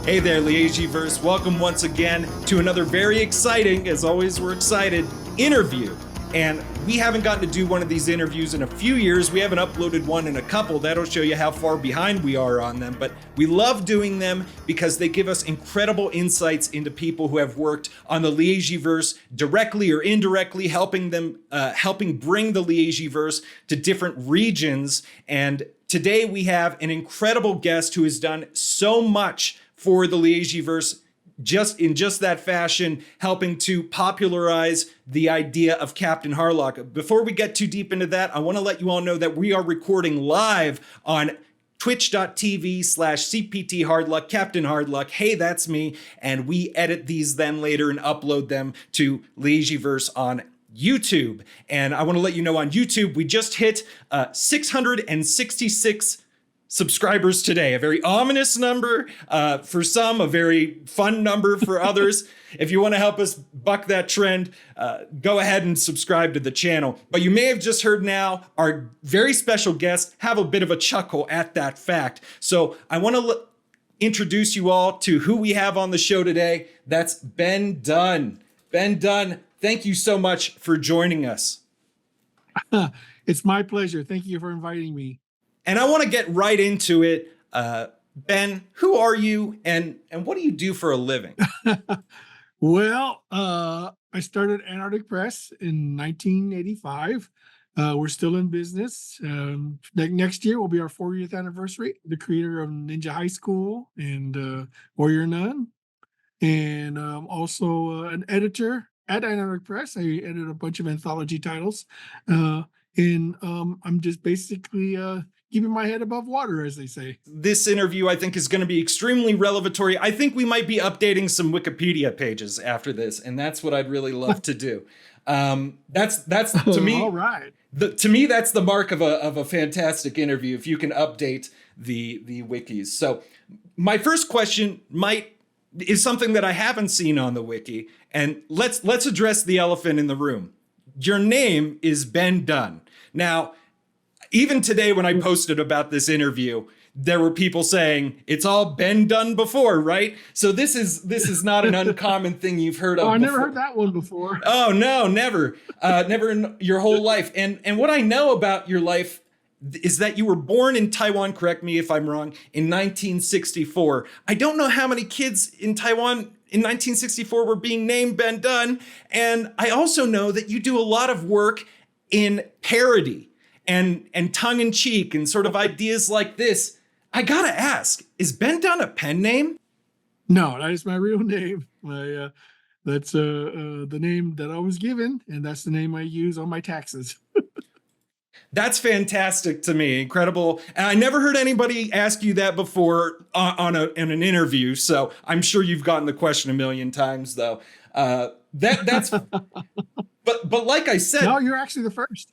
Hey there, Leijiverse. Welcome once again to another very exciting, as always we're excited, interview. And we haven't gotten to do one of these interviews in a few years. We haven't uploaded one in a couple. That'll show you how far behind we are on them. But we love doing them because they give us incredible insights into people who have worked on the Leijiverse directly or indirectly, helping bring the Leijiverse to different regions. And today we have an incredible guest who has done so much for the Leijiverse, just in that fashion, helping to popularize the idea of Captain Harlock. Before we get too deep into that, I want to let you all know that we are recording live on twitch.tv/CPT Hardluck, Captain Hardluck. Hey, that's me. And we edit these then later and upload them to Leijiverse on YouTube. And I want to let you know on YouTube, we just hit 666 subscribers today. A very ominous number for some, a very fun number for others. If you want to help us buck that trend, go ahead and subscribe to the channel. But you may have just heard now our very special guest have a bit of a chuckle at that fact. So I want to introduce you all to who we have on the show today. That's Ben Dunn. Ben Dunn, thank you so much for joining us. It's my pleasure. Thank you for inviting me. And I want to get right into it. Ben, who are you and what do you do for a living? Well, I started Antarctic Press in 1985. We're still in business. Next year will be our 40th anniversary. The creator of Ninja High School and Warrior Nun. And also an editor at Antarctic Press. I edit a bunch of anthology titles. And I'm just basically keeping my head above water, as they say. This interview, I think, is going to be extremely revelatory. I think we might be updating some Wikipedia pages after this, and that's what I'd really love to do. That's to me. All right. To me, that's the mark of a fantastic interview, if you can update the wikis. So my first question is something that I haven't seen on the wiki, and let's address the elephant in the room. Your name is Ben Dunn. Now, even today when I posted about this interview, there were people saying it's all been done before, right? So this is not an uncommon thing you've heard of. I never heard that one before. Oh no, never, never in your whole life. And what I know about your life is that you were born in Taiwan, correct me if I'm wrong, in 1964. I don't know how many kids in Taiwan in 1964 were being named Ben Dunn. And I also know that you do a lot of work in parody and tongue-in-cheek and sort of ideas like this. I gotta ask, is Ben Dunn a pen name? No, that is my real name. That's the name that I was given, and that's the name I use on my taxes. That's fantastic to me, incredible. And I never heard anybody ask you that before in an interview, so I'm sure you've gotten the question a million times, though. That's but like I said, no, you're actually the first.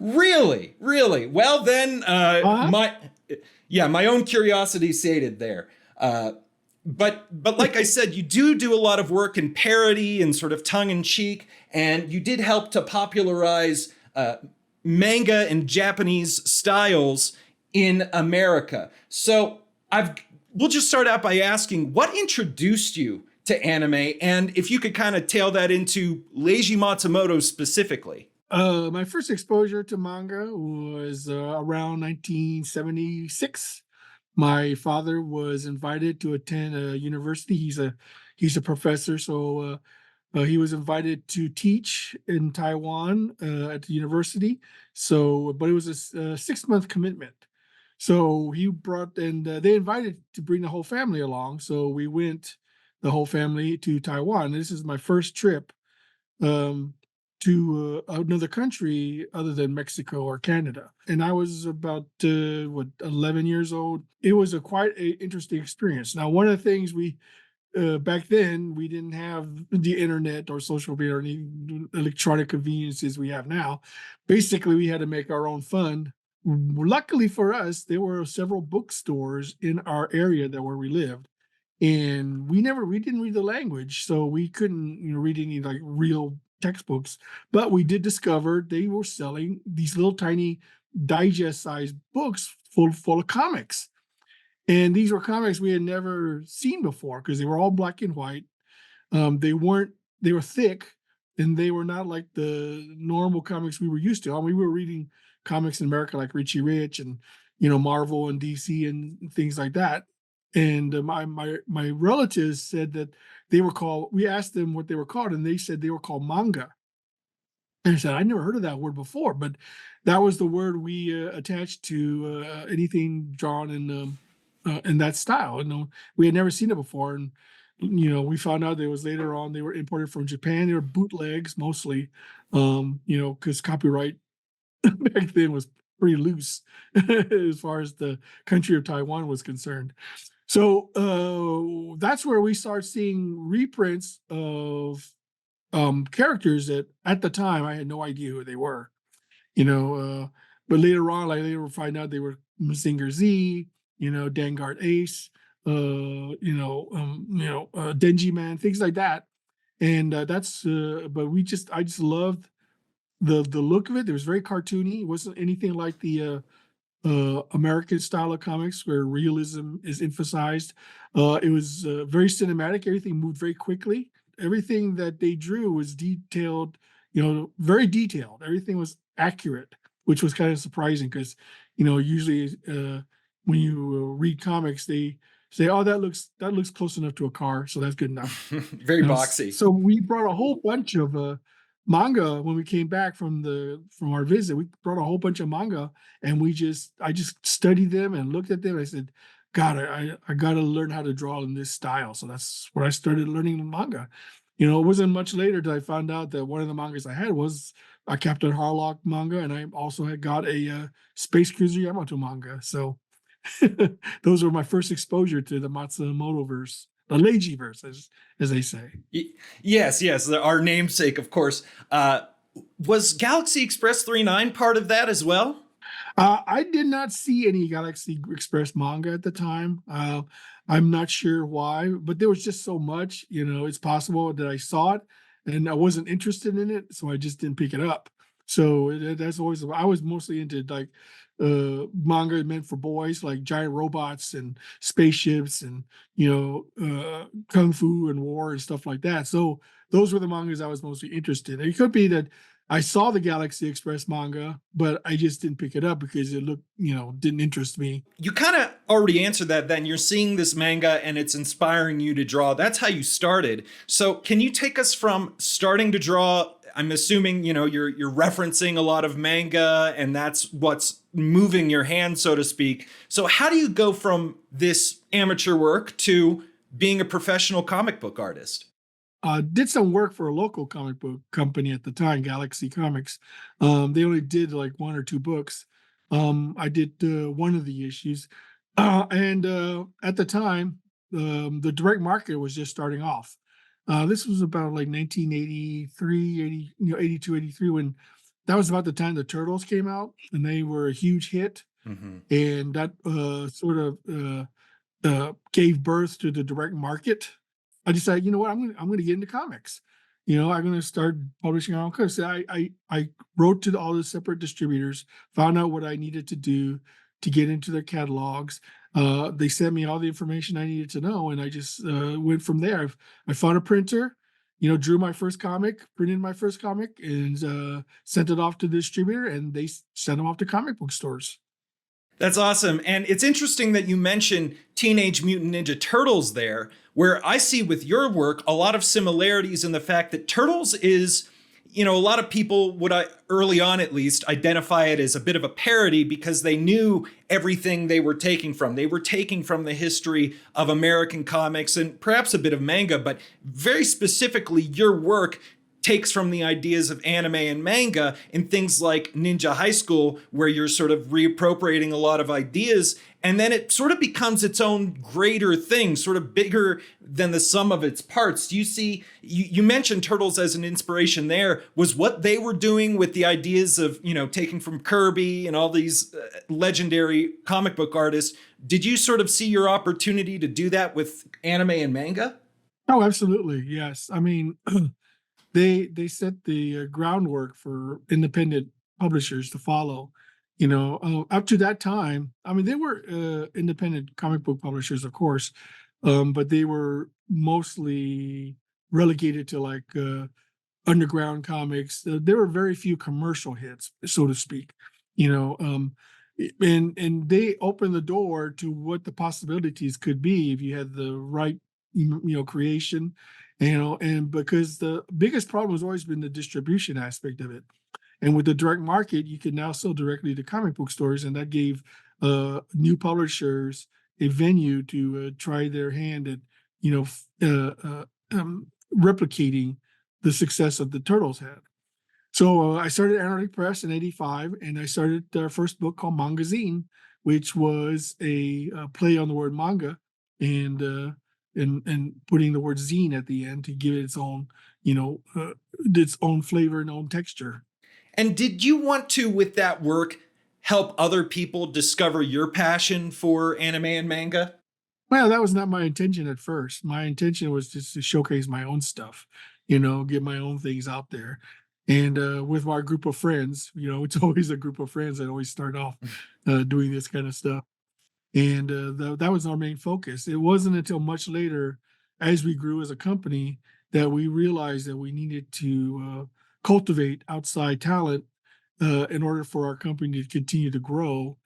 Really? Well, then, my own curiosity sated there. But like I said, you do a lot of work in parody and sort of tongue-in-cheek, and you did help to popularize manga and Japanese styles in America. So we'll just start out by asking, what introduced you to anime, and if you could kind of tail that into Leiji Matsumoto specifically. My first exposure to manga was around 1976. My father was invited to attend a university. He's a professor, so he was invited to teach in Taiwan at the university. So, but it was a 6-month commitment. So he they invited to bring the whole family along. So we went, the whole family, to Taiwan. This is my first trip to another country other than Mexico or Canada. And I was about 11 years old. It was quite an interesting experience. Now, one of the things back then, we didn't have the internet or social media or any electronic conveniences we have now. Basically, we had to make our own fun. Luckily for us, there were several bookstores in our area where we lived. And we didn't read the language, so we couldn't read any like real textbooks, but we did discover they were selling these little tiny digest-sized books full of comics. And these were comics we had never seen before because they were all black and white. They weren't, they were thick, and they were not like the normal comics we were used to. I mean, we were reading comics in America like Richie Rich and, Marvel and DC and things like that. And my relatives said that they were called. We asked them what they were called, and they said they were called manga. And I said I never heard of that word before, but that was the word we attached to anything drawn in that style. And we had never seen it before, and we found out that it was later on they were imported from Japan. They were bootlegs mostly, because copyright back then was pretty loose as far as the country of Taiwan was concerned. So that's where we start seeing reprints of characters that at the time I had no idea who they were, but later on, like they were find out they were Mazinger Z, Dangard Ace, Denji Man, things like that. And that's but I just loved the look of it. It was very cartoony. It wasn't anything like the American style of comics where realism is emphasized. It was very cinematic. Everything moved very quickly. Everything that they drew was detailed, very detailed. Everything was accurate, which was kind of surprising because, usually when you read comics, they say, "Oh, that looks close enough to a car, so that's good enough." Very boxy. So we brought a whole bunch of manga when we came back from our visit. We brought a whole bunch of manga, and I just studied them and looked at them. I said, God, I got to learn how to draw in this style. So that's where I started learning manga. It wasn't much later that I found out that one of the mangas I had was a Captain Harlock manga, and I also had got a Space Cruiser Yamato manga. So those were my first exposure to the Matsumoto verse, the Leijiverse, as they say. Yes, our namesake, of course. Was Galaxy Express 39 part of that as well? I did not see any Galaxy Express manga at the time. I'm not sure why, but there was just so much. It's possible that I saw it and I wasn't interested in it, so I just didn't pick it up. So that's always, I was mostly into like manga meant for boys, like giant robots and spaceships and kung fu and war and stuff like that. So those were the mangas I was mostly interested in. It could be that I saw the Galaxy Express manga, but I just didn't pick it up because it looked, didn't interest me. You kind of already answered that then. You're seeing this manga and it's inspiring you to draw. That's how you started. So can you take us from starting to draw? I'm assuming, you're referencing a lot of manga and that's what's moving your hand, so to speak. So how do you go from this amateur work to being a professional comic book artist? Did some work for a local comic book company at the time, Galaxy Comics. They only did like one or two books. I did one of the issues. And at the time, the direct market was just starting off. This was about like 1983, 82, 83, when that was about the time the Turtles came out and they were a huge hit. Mm-hmm. And that sort of gave birth to the direct market. I decided, you know what, I'm going to get into comics. I'm going to start publishing my own comics. So I wrote to all the separate distributors, found out what I needed to do to get into their catalogs. They sent me all the information I needed to know, and I just went from there. I found a printer, drew my first comic, printed my first comic, and sent it off to the distributor, and they sent them off to comic book stores. That's awesome. And it's interesting that you mentioned Teenage Mutant Ninja Turtles there, where I see with your work a lot of similarities in the fact that Turtles is, a lot of people would, early on at least, identify it as a bit of a parody because they knew everything they were taking from. They were taking from the history of American comics and perhaps a bit of manga, but very specifically your work takes from the ideas of anime and manga in things like Ninja High School, where you're sort of reappropriating a lot of ideas. And then it sort of becomes its own greater thing, sort of bigger than the sum of its parts. Do you see, you mentioned Turtles as an inspiration there. Was what they were doing with the ideas of, taking from Kirby and all these legendary comic book artists, did you sort of see your opportunity to do that with anime and manga? Oh, absolutely. Yes. I mean, they set the groundwork for independent publishers to follow. Up to that time, I mean, they were independent comic book publishers, of course, but they were mostly relegated to like underground comics. There were very few commercial hits, so to speak. You know, and they opened the door to what the possibilities could be if you had the right creation. And because the biggest problem has always been the distribution aspect of it. And with the direct market, you can now sell directly to comic book stores, and that gave new publishers a venue to try their hand at, replicating the success of the Turtles had. So I started Antarctic Press in '85, and I started our first book called Mangazine, which was a play on the word manga, and and putting the word zine at the end to give it its own flavor and own texture. And did you want to, with that work, help other people discover your passion for anime and manga? Well, that was not my intention at first. My intention was just to showcase my own stuff, get my own things out there. And with my group of friends, it's always a group of friends that always start off doing this kind of stuff. And that was our main focus. It wasn't until much later, as we grew as a company, that we realized that we needed to cultivate outside talent in order for our company to continue to grow,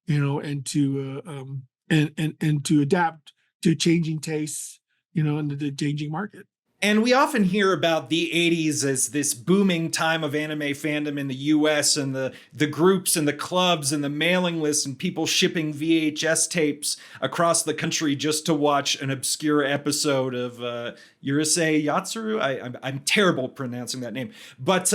and to and to adapt to changing tastes, and the changing market. And we often hear about the 80s as this booming time of anime fandom in the US, and the groups and the clubs and the mailing lists and people shipping VHS tapes across the country just to watch an obscure episode of Yurusei Yatsuru. I'm terrible pronouncing that name. But,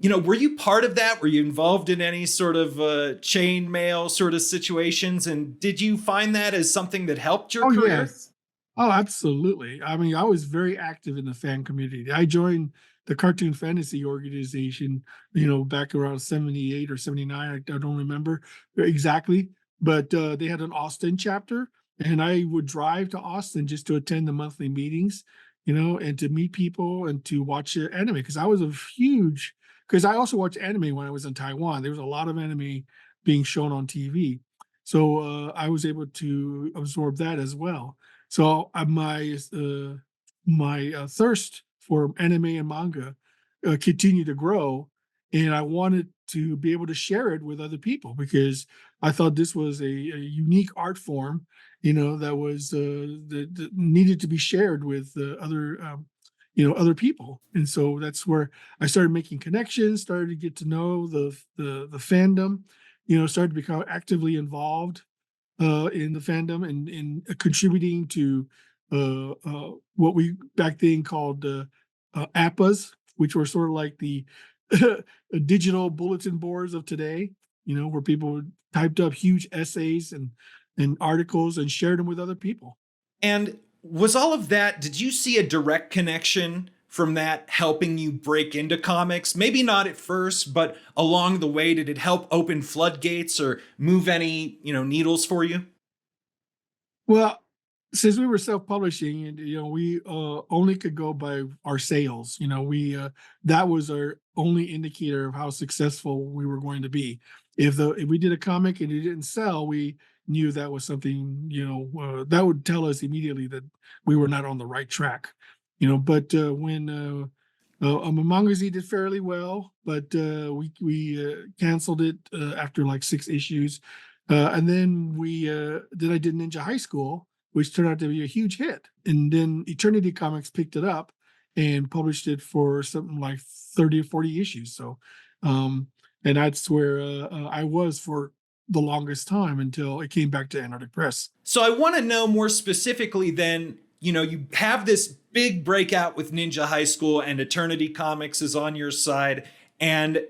were you part of that? Were you involved in any sort of chain mail sort of situations? And did you find that as something that helped your Oh, career? yes. Oh, absolutely. I mean, I was very active in the fan community. I joined the Cartoon Fantasy organization, back around 78 or 79. I don't remember exactly, but they had an Austin chapter, and I would drive to Austin just to attend the monthly meetings, and to meet people and to watch anime, because because I also watched anime when I was in Taiwan. There was a lot of anime being shown on TV. So I was able to absorb that as well. So my thirst for anime and manga continued to grow, and I wanted to be able to share it with other people because I thought this was a unique art form, that was that needed to be shared with other people. And so that's where I started making connections, started to get to know the fandom, started to become actively involved in the fandom, and in contributing to what we back then called APPAs, which were sort of like the digital bulletin boards of today, where people typed up huge essays and articles and shared them with other people. And was all of that, did you see a direct connection from that helping you break into comics? Maybe not at first, but along the way, did it help open floodgates or move any, needles for you? Well, since we were self-publishing, and we only could go by our sales. We that was our only indicator of how successful we were going to be. If we did a comic and it didn't sell, we knew that was something, that would tell us immediately that we were not on the right track. But when Mangazine did fairly well, but we canceled it after like 6 issues, and then I did Ninja High School, which turned out to be a huge hit. And then Eternity Comics picked it up and published it for something like 30 or 40 issues. So, and that's where I was for the longest time until it came back to Antarctic Press. So I want to know more specifically then, you have this big breakout with Ninja High School and Eternity Comics is on your side. And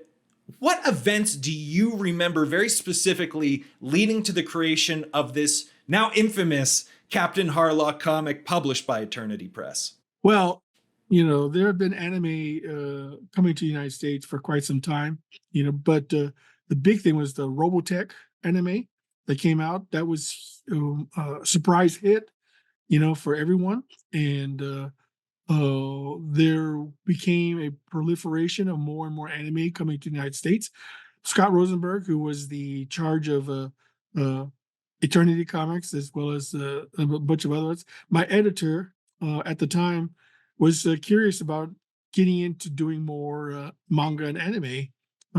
what events do you remember very specifically leading to the creation of this now infamous Captain Harlock comic published by Eternity Press? Well, there have been anime coming to the United States for quite some time, but the big thing was the Robotech anime that came out. That was a surprise hit, for everyone. And there became a proliferation of more and more anime coming to the United States. Scott Rosenberg, who was the charge of Eternity Comics, as well as a bunch of other ones. My editor at the time was curious about getting into doing more manga and anime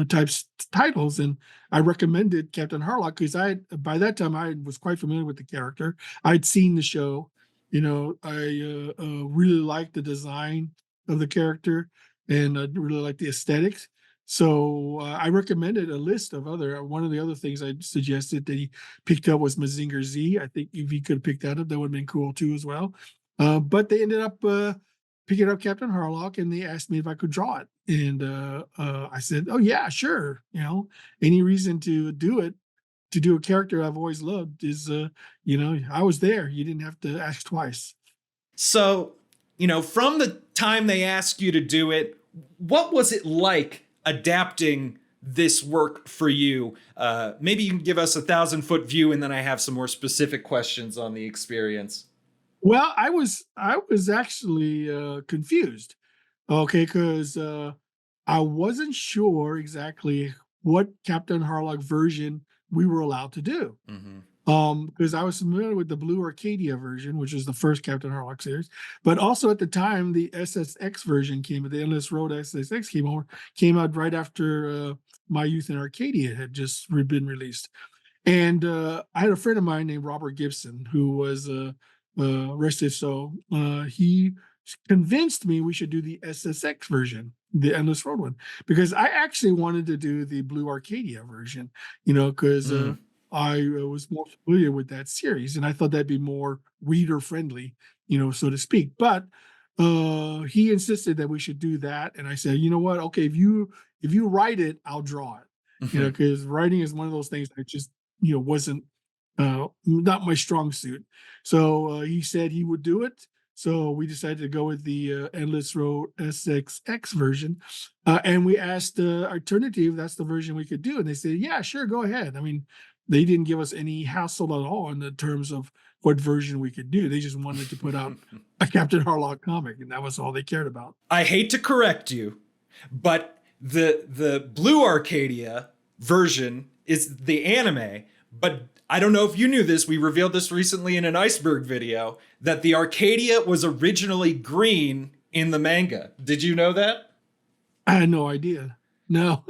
types titles, and I recommended Captain Harlock because by that time I was quite familiar with the character. I'd seen the show. I really liked the design of the character, and I really liked the aesthetics. So I recommended a list of other. One of the other things I suggested that he picked up was Mazinger Z. I think if he could have picked that up, that would have been cool too as well. But they ended up picking up Captain Harlock, and they asked me if I could draw it, and I said, "Oh yeah, sure." Any reason to do it, to do a character I've always loved is, I was there. You didn't have to ask twice. So, from the time they asked you to do it, what was it like adapting this work for you? Maybe you can give us 1,000-foot view, and then I have some more specific questions on the experience. Well, I was actually confused, okay, because I wasn't sure exactly what Captain Harlock version we were allowed to do. Mm-hmm. Because I was familiar with the Blue Arcadia version, which was the first Captain Harlock series, but also at the time the SSX version the Endless Road SSX came out right after My Youth in Arcadia had just been released. And I had a friend of mine named Robert Gibson who was rest his soul. He convinced me we should do the SSX version, the Endless Road one, because I actually wanted to do the Blue Arcadia version, because I was more familiar with that series, and I thought that'd be more reader friendly, so to speak. But he insisted that we should do that, and I said, you know what? Okay, if you write it, I'll draw it. Because writing is one of those things that just wasn't not my strong suit. So he said he would do it. So we decided to go with the Endless Road SXX version, and we asked Alternative, that's the version we could do, and they said, yeah, sure, go ahead. I mean, they didn't give us any hassle at all in the terms of what version we could do. They just wanted to put out a Captain Harlock comic, and that was all they cared about. I hate to correct you, but the Blue Arcadia version is the anime, but I don't know if you knew this, we revealed this recently in an Iceberg video, that the Arcadia was originally green in the manga. Did you know that? I had no idea. No.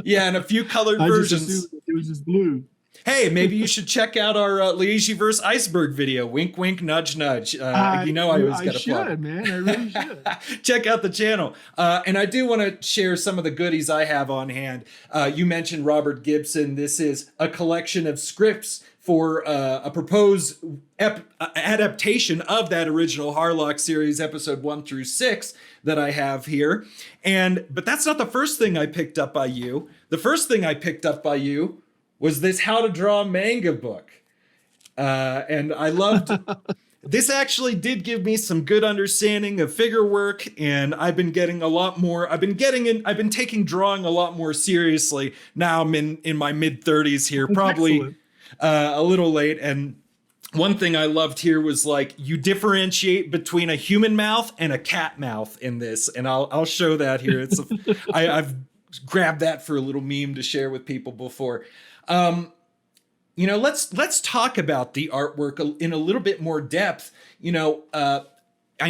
Yeah, and a few colored I versions. just assumed it was just blue. Hey, maybe you should check out our Leijiverse Iceberg video. Wink, wink, nudge, nudge. I always got to plug. I should, man. I really should. Check out the channel. And I do want to share some of the goodies I have on hand. You mentioned Robert Gibson. This is a collection of scripts for a proposed adaptation of that original Hardluck series, episode 1 through 6, that I have here. But that's not the first thing I picked up by you. The first thing I picked up by you was this How to Draw Manga book. And I loved this. Actually did give me some good understanding of figure work, and I've been getting a lot more. I've been taking drawing a lot more seriously. Now I'm in my mid-30s here, probably a little late. And one thing I loved here was like you differentiate between a human mouth and a cat mouth in this, and I'll show that here. I've grabbed that for a little meme to share with people before. Let's talk about the artwork in a little bit more depth. I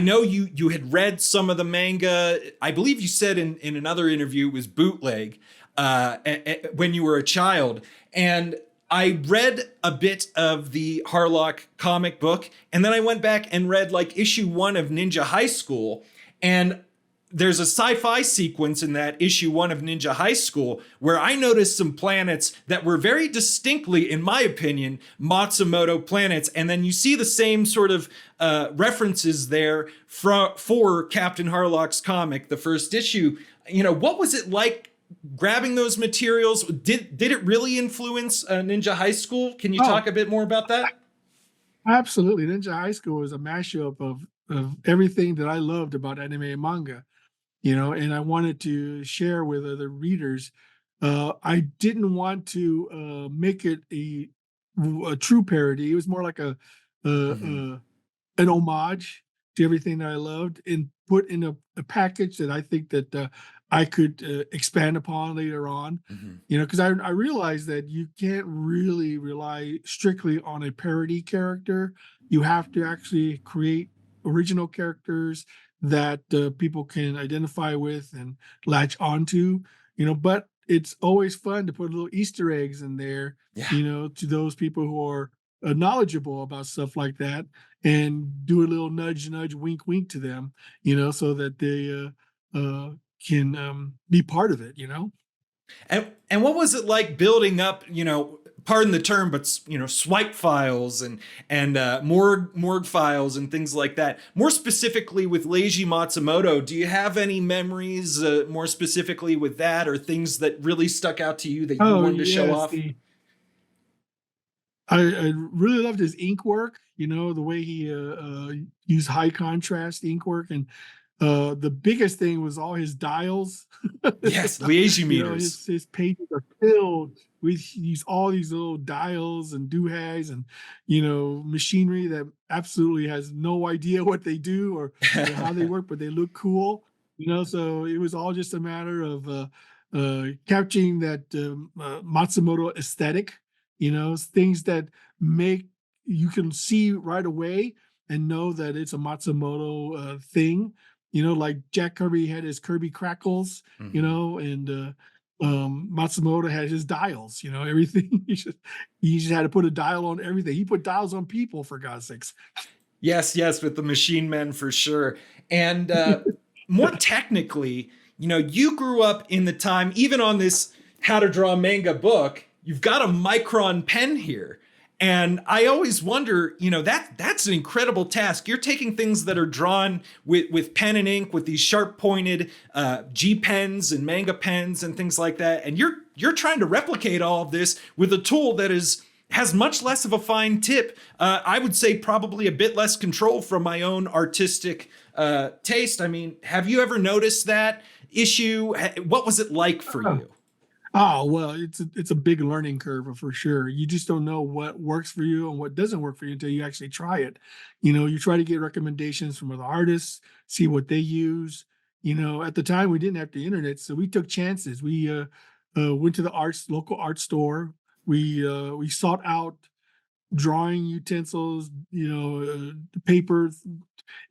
know you had read some of the manga. I believe you said in another interview it was bootleg when you were a child. And I read a bit of the Hardluck comic book, and then I went back and read like issue 1 of Ninja High School, and there's a sci-fi sequence in that issue 1 of Ninja High School where I noticed some planets that were very distinctly, in my opinion, Matsumoto planets. And then you see the same sort of references there for Captain Harlock's comic, the first issue. What was it like grabbing those materials? Did it really influence Ninja High School? Can you talk a bit more about that? Absolutely. Ninja High School is a mashup of everything that I loved about anime and manga. And I wanted to share with other readers. I didn't want to make it a true parody. It was more like an homage to everything that I loved, and put in a package that I think that I could expand upon later on, Mhm. because I realized that you can't really rely strictly on a parody character. You have to actually create original characters that people can identify with and latch onto, but it's always fun to put little Easter eggs in there, Yeah. to those people who are knowledgeable about stuff like that, and do a little nudge, nudge, wink, wink to them, so that they can be part of it. And what was it like building up, pardon the term, but swipe files and morgue files and things like that. More specifically with Leiji Matsumoto, do you have any memories more specifically with that, or things that really stuck out to you that you Oh wanted to show yes, off? I really loved his ink work. The way he used high contrast ink work, and the biggest thing was all his dials. Yes, Leiji His meters. pages are filled with all these little dials and doohags and machinery that absolutely has no idea what they do or how they work, but they look cool. So it was all just a matter of capturing that Matsumoto aesthetic. Things that make you can see right away and know that it's a Matsumoto thing. Like Jack Kirby had his Kirby crackles, Mhm. and Matsumoto had his dials. Everything. He just had to put a dial on everything. He put dials on people, for God's sakes. Yes, yes, with the machine men for sure. And more technically, you grew up in the time, even on this How to Draw Manga book, you've got a micron pen here. And I always wonder, that's an incredible task. You're taking things that are drawn with pen and ink, with these sharp pointed G pens and manga pens and things like that, and you're trying to replicate all of this with a tool that has much less of a fine tip. I would say probably a bit less control from my own artistic taste. I mean, have you ever noticed that issue? What was it like for you? Oh, well, it's a big learning curve for sure. You just don't know what works for you and what doesn't work for you until you actually try it. You try to get recommendations from other artists, see what they use. At the time we didn't have the internet, so we took chances. We went to the local art store. We sought out drawing utensils, paper.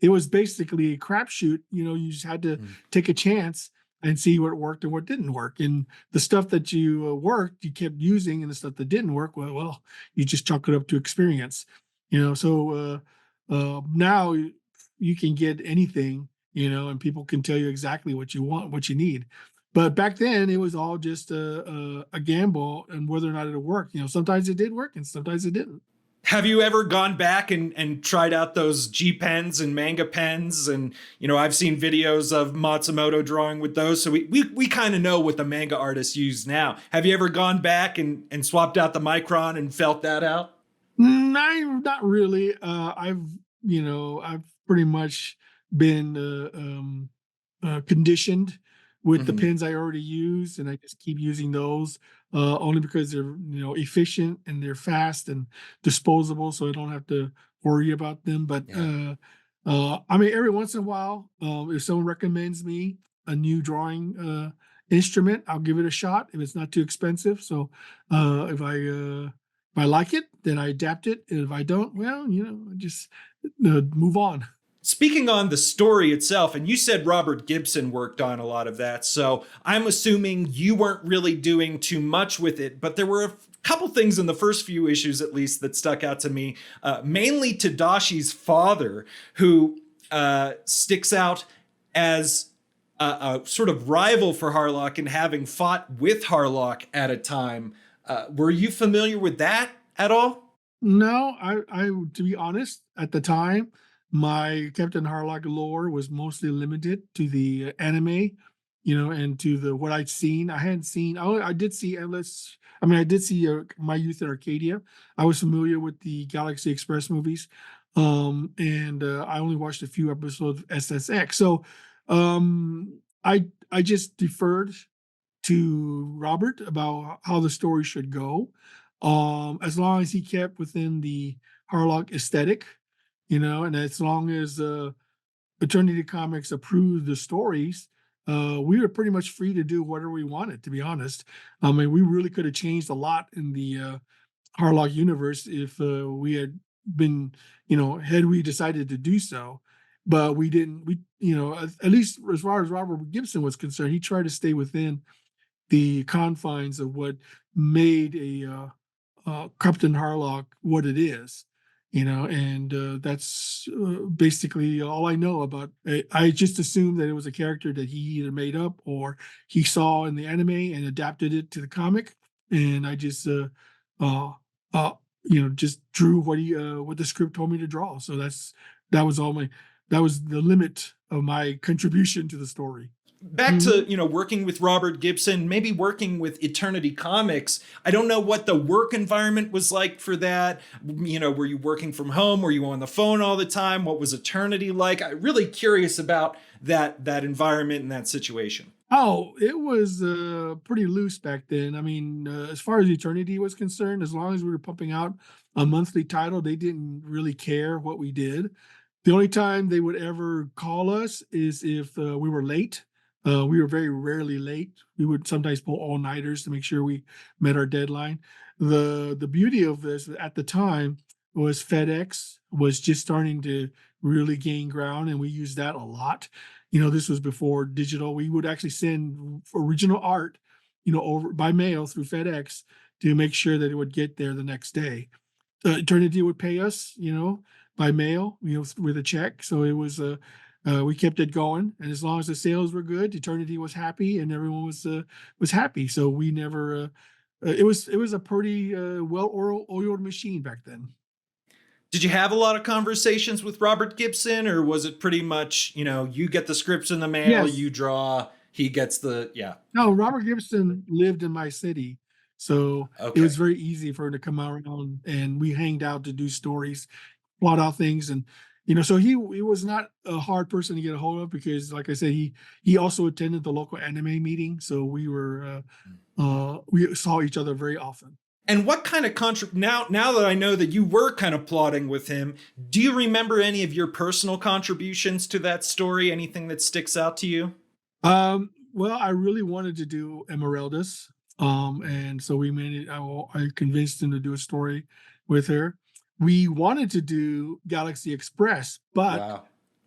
It was basically a crapshoot. You just had to Mm. take a chance and see what worked and what didn't work. And the stuff that you worked, you kept using, and the stuff that didn't work, well, you just chalk it up to experience. So now you can get anything, and people can tell you exactly what you want, what you need. But back then, it was all just a gamble and whether or not it'll work. Sometimes it did work and sometimes it didn't. Have you ever gone back and tried out those G pens and manga pens? And, I've seen videos of Matsumoto drawing with those. So we kind of know what the manga artists use now. Have you ever gone back and swapped out the micron and felt that out? Not really. I've pretty much been conditioned with the Mhm. pens I already use, and I just keep using those only because they're efficient and they're fast and disposable, so I don't have to worry about them. But Yeah. I mean, every once in a while, if someone recommends me a new drawing instrument, I'll give it a shot if it's not too expensive. So if I like it, then I adapt it. And if I don't, well, just move on. Speaking on the story itself, and you said Robert Gibson worked on a lot of that, so I'm assuming you weren't really doing too much with it, but there were a couple things in the first few issues, at least, that stuck out to me. Mainly Tadashi's father, who sticks out as a sort of rival for Harlock and having fought with Harlock at a time. Were you familiar with that at all? No, to be honest, at the time, my Captain Harlock lore was mostly limited to the anime, and to the what I'd seen. I hadn't seen. I did see Endless. I mean, I did see My Youth in Arcadia. I was familiar with the Galaxy Express movies, and I only watched a few episodes of SSX. So, I just deferred to Robert about how the story should go. As long as he kept within the Harlock aesthetic, and as long as Eternity Comics approved the stories, we were pretty much free to do whatever we wanted, to be honest. I mean, we really could have changed a lot in the Harlock universe if we had been, had we decided to do so. But we didn't. At least as far as Robert Gibson was concerned, he tried to stay within the confines of what made a Captain Harlock what it is, and that's basically all I know about it. I just assumed that it was a character that he either made up or he saw in the anime and adapted it to the comic, and I just uh, uh, just drew what the script told me to draw. So that was all my that was the limit of my contribution to the story. Back to working with Robert Gibson, maybe working with Eternity Comics. I don't know what the work environment was like for that. Were you working from home? Were you on the phone all the time? What was Eternity like? I'm really curious about that environment and that situation. Oh, it was pretty loose back then. I mean, as far as Eternity was concerned, as long as we were pumping out a monthly title, they didn't really care what we did. The only time they would ever call us is if we were late. We were very rarely late. We would sometimes pull all-nighters to make sure we met our deadline. The beauty of this at the time was FedEx was just starting to really gain ground, and we used that a lot. This was before digital. We would actually send original art, over by mail through FedEx to make sure that it would get there the next day. Eternity would pay us, by mail, with a check. So it was we kept it going, and as long as the sales were good, Eternity was happy, and everyone was happy. So we never. It was a pretty well-oiled machine back then. Did you have a lot of conversations with Robert Gibson, or was it pretty much, you get the scripts in the mail, Yes. you draw, he gets yeah. No, Robert Gibson lived in my city, so it was Okay. very easy for him to come around, and we hanged out to do stories, plot out things, and so he was not a hard person to get a hold of because, like I said, he also attended the local anime meeting, so we saw each other very often. And what kind of now that I know that you were kind of plotting with him, do you remember any of your personal contributions to that story? Anything that sticks out to you? Well, I really wanted to do Emeraldus, and so we made it. I convinced him to do a story with her. We wanted to do Galaxy Express, but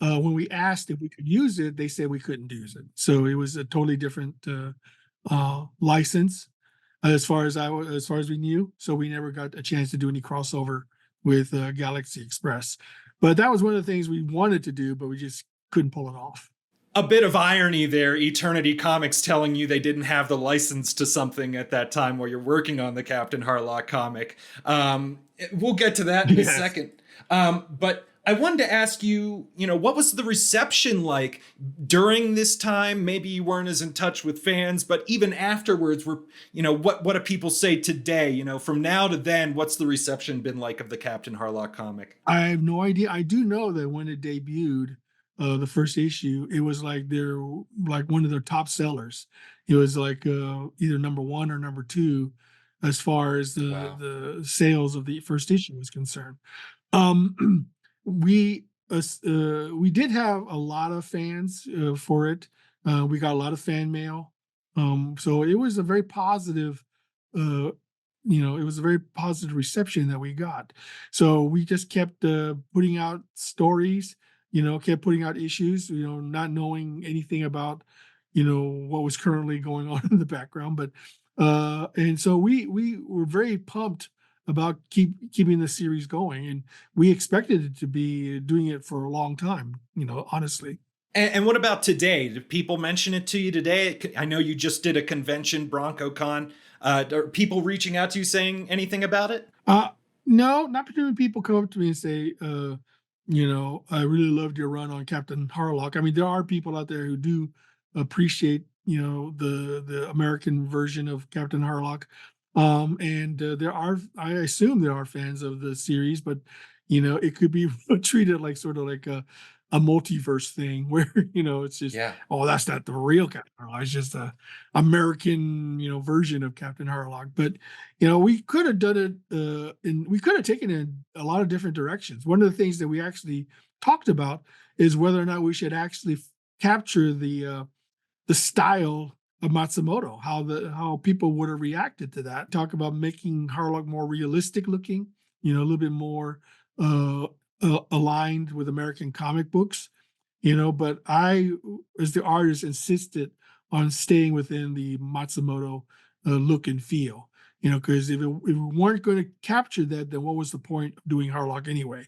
Wow. when we asked if we could use it, they said we couldn't use it. So it was a totally different license as far as we knew. So we never got a chance to do any crossover with Galaxy Express. But that was one of the things we wanted to do, but we just couldn't pull it off. A bit of irony there, Eternity Comics telling you they didn't have the license to something at that time while you're working on the Captain Harlock comic. We'll get to that in a Yes. second. But I wanted to ask you, what was the reception like during this time? Maybe you weren't as in touch with fans, but even afterwards, what do people say today? From now to then, what's the reception been like of the Captain Harlock comic? I have no idea. I do know that when it debuted, the first issue, it was like they're like one of their top sellers. It was like either number one or number two as far as the Wow. the sales of the first issue was concerned. Um, we did have a lot of fans for it. We got a lot of fan mail. So it was a very positive uh, it was a very positive reception that we got. So we just kept putting out stories, kept putting out issues, not knowing anything about, what was currently going on in the background. But and so we were very pumped about keeping the series going, and we expected it to be doing it for a long time. Honestly. And what about today? Do people mention it to you today? I know you just did a convention, BroncoCon. Are people reaching out to you saying anything about it? Uh, no, not particularly. People come up to me and say, I really loved your run on Captain Harlock. I mean, there are people out there who do appreciate, the American version of Captain Harlock. And I assume there are fans of the series, but it could be treated like sort of like a multiverse thing where it's just, Yeah. oh, that's not the real Captain Harlock. It's just a American version of Captain Harlock. But we could have done it, and we could have taken it in a lot of different directions. One of the things that we actually talked about is whether or not we should actually capture the the style of Matsumoto, how people would have reacted to that. Talk about making Harlock more realistic looking, a little bit more uh, aligned with American comic books, but I, as the artist, insisted on staying within the Matsumoto look and feel, because if we weren't going to capture that, then what was the point of doing Harlock anyway?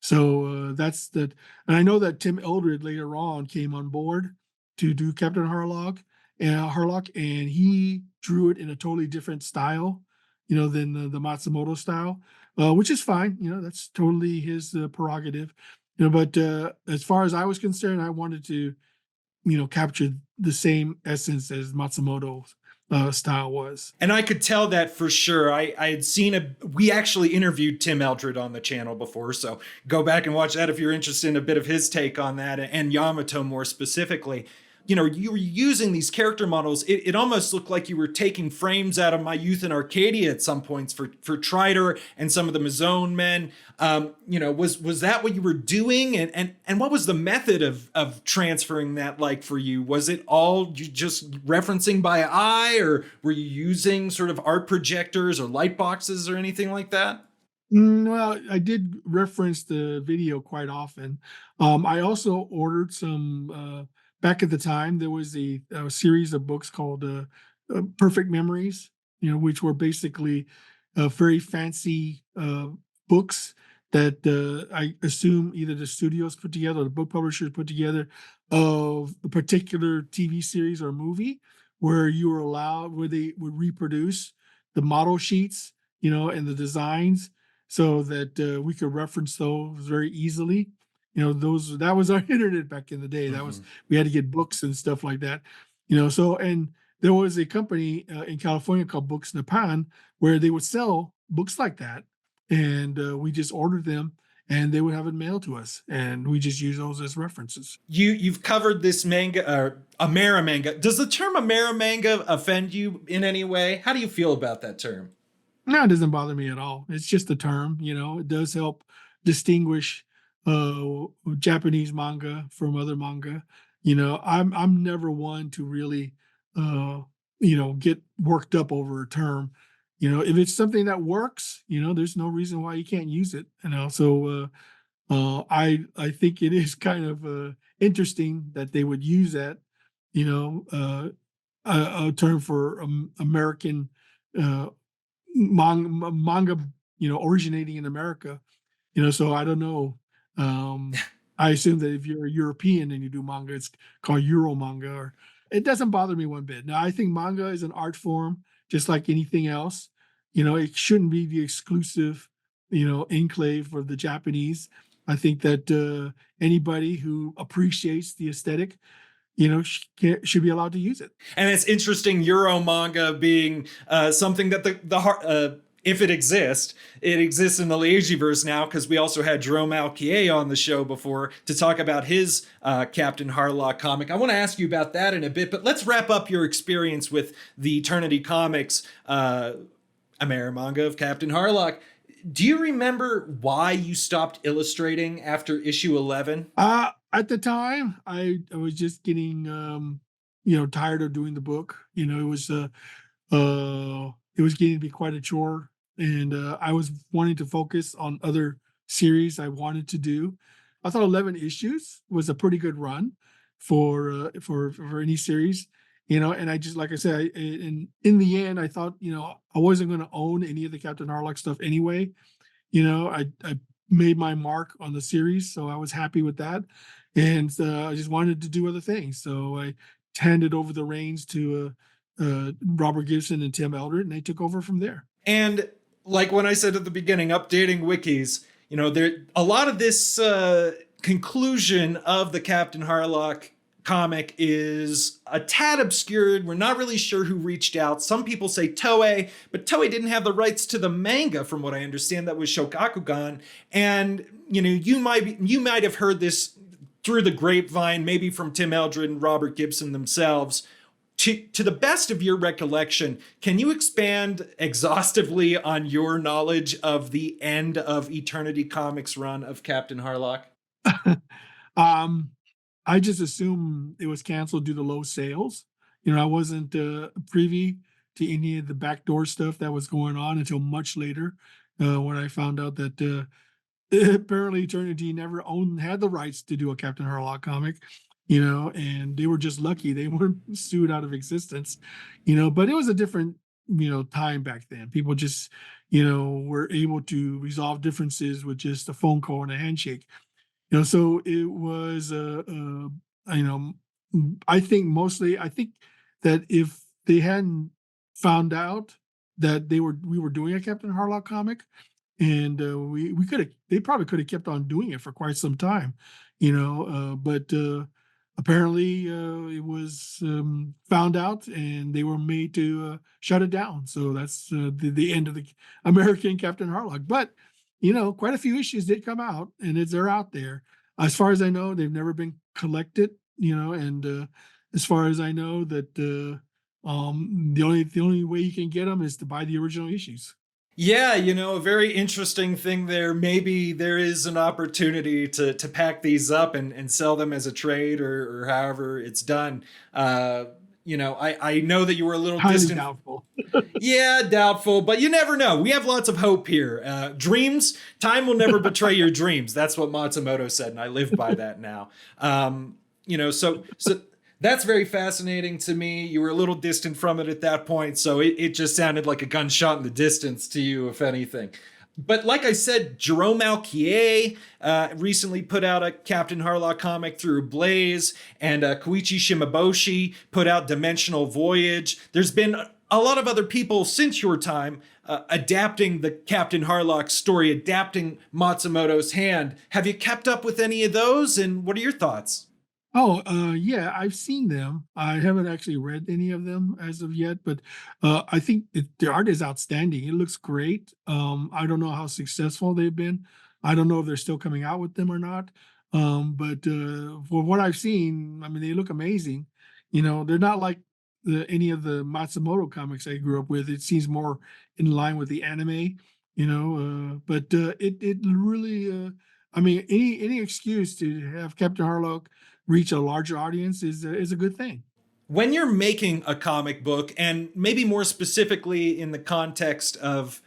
So that's that. And I know that Tim Eldred later on came on board to do Captain Harlock, and he drew it in a totally different style, than the Matsumoto style, which is fine. That's totally his prerogative. But as far as I was concerned, I wanted to, capture the same essence as Matsumoto's style was. And I could tell that for sure. I had we actually interviewed Tim Eldred on the channel before, so go back and watch that if you're interested in a bit of his take on that, and Yamato more specifically. You were using these character models. It almost looked like you were taking frames out of My Youth in Arcadia at some points for Trider and some of the Mazone men. Was that what you were doing? And what was the method of transferring that like for you? Was it all you just referencing by eye, or were you using sort of art projectors or light boxes or anything like that? Well, I did reference the video quite often. I also ordered some. Back at the time, there was a series of books called Perfect Memories, which were basically very fancy books that I assume either the studios put together or the book publishers put together of a particular TV series or movie where where they would reproduce the model sheets, and the designs so that we could reference those very easily. That was our internet back in the day. That was Mhm. We had to get books and stuff like that. And there was a company in California called Books Nippon where they would sell books like that, and we just ordered them, and they would have it mailed to us, and we just use those as references. You've covered this manga, Amerimanga. Does the term Amerimanga offend you in any way? How do you feel about that term? No, it doesn't bother me at all. It's just a term. It does help distinguish Japanese manga from other manga. I'm never one to really get worked up over a term. If it's something that works, there's no reason why you can't use it. So I think it is kind of interesting that they would use that, a term for American uh, manga, originating in America. So I don't know. I assume that if you're a European and you do manga, it's called Euro manga. Or it doesn't bother me one bit. Now, I think manga is an art form, just like anything else. It shouldn't be the exclusive, enclave for the Japanese. I think that anybody who appreciates the aesthetic, should be allowed to use it. And it's interesting, Euro manga being something that if it exists in the Leijiverse now, because we also had Jerome Alquier on the show before to talk about his Captain Harlock comic. I want to ask you about that in a bit, but let's wrap up your experience with the Eternity Comics Amerimanga of Captain Harlock. Do you remember why you stopped illustrating after issue 11? At the time, I was just getting tired of doing the book. It was getting to be quite a chore, and I was wanting to focus on other series I wanted to do. I thought 11 issues was a pretty good run for any series. And I just, like I said, in the end, I thought, I wasn't going to own any of the Captain Harlock stuff anyway. I made my mark on the series, so I was happy with that, and I just wanted to do other things. So I handed over the reins to Robert Gibson and Tim Eldred, and they took over from there. And like when I said at the beginning, updating wikis, there a lot of this conclusion of the Captain Harlock comic is a tad obscured. We're not really sure who reached out. Some people say Toei, but Toei didn't have the rights to the manga, from what I understand. That was Shogakukan. And you might have heard this through the grapevine, maybe from Tim Eldred and Robert Gibson themselves. To the best of your recollection, can you expand exhaustively on your knowledge of the end of Eternity Comics run of Captain Harlock? um I just assumed it was canceled due to low sales. I wasn't privy to any of the backdoor stuff that was going on until much later, when I found out that apparently Eternity never had the rights to do a Captain Harlock comic, and they were just lucky they weren't sued out of existence, but it was a different, time back then. People just, were able to resolve differences with just a phone call and a handshake. So it was, you know, I think that if they hadn't found out that we were doing a Captain Harlock comic, and we could have they probably could have kept on doing it for quite some time, but apparently it was found out and they were made to shut it down. So that's the end of the American Captain Harlock. But quite a few issues did come out, and they're out there. As far as I know, they've never been collected. And as far as I know, that the only way you can get them is to buy the original issues. Yeah, a very interesting thing there. Maybe there is an opportunity to pack these up and sell them as a trade, or however it's done. I know that you were a little Highly distant. doubtful. Yeah, doubtful, but you never know. We have lots of hope here. Dreams, time will never betray your dreams. That's what Matsumoto said, and I live by that now. So that's very fascinating to me. You were a little distant from it at that point, so it just sounded like a gunshot in the distance to you, if anything. But like I said, Jerome Alquier recently put out a Captain Harlock comic through Blaze, and Koichi Shimaboshi put out Dimensional Voyage. There's been a lot of other people since your time adapting the Captain Harlock story, adapting Matsumoto's hand. Have you kept up with any of those, and what are your thoughts? Oh, yeah, I've seen them. I haven't actually read any of them as of yet, but I think the art is outstanding. It looks great. I don't know how successful they've been. I don't know if they're still coming out with them or not. But for what I've seen, I mean, they look amazing. They're not like any of the Matsumoto comics I grew up with. It seems more in line with the anime. But it really. I mean, any excuse to have Captain Harlock reach a larger audience is a good thing. When you're making a comic book, and maybe more specifically in the context of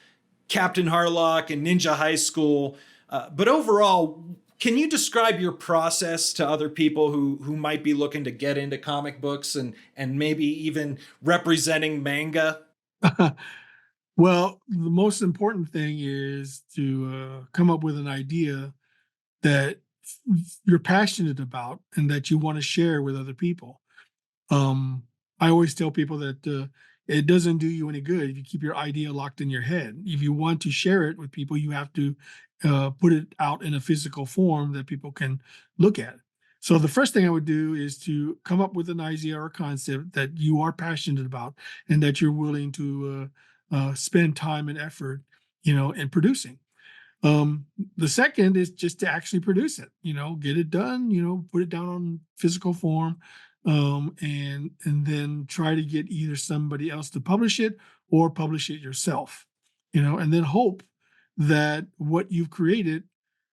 Captain Harlock and Ninja High School, but overall, can you describe your process to other people who might be looking to get into comic books and maybe even representing manga? Well, the most important thing is to come up with an idea that you're passionate about and that you want to share with other people. Um, I always tell people that it doesn't do you any good if you keep your idea locked in your head. If you want to share it with people, you have to put it out in a physical form that people can look at. So the first thing I would do is to come up with an idea or concept that you are passionate about and that you're willing to spend time and effort, in producing. The second is just to actually produce it, get it done, put it down on physical form, and then try to get either somebody else to publish it or publish it yourself, and then hope that what you've created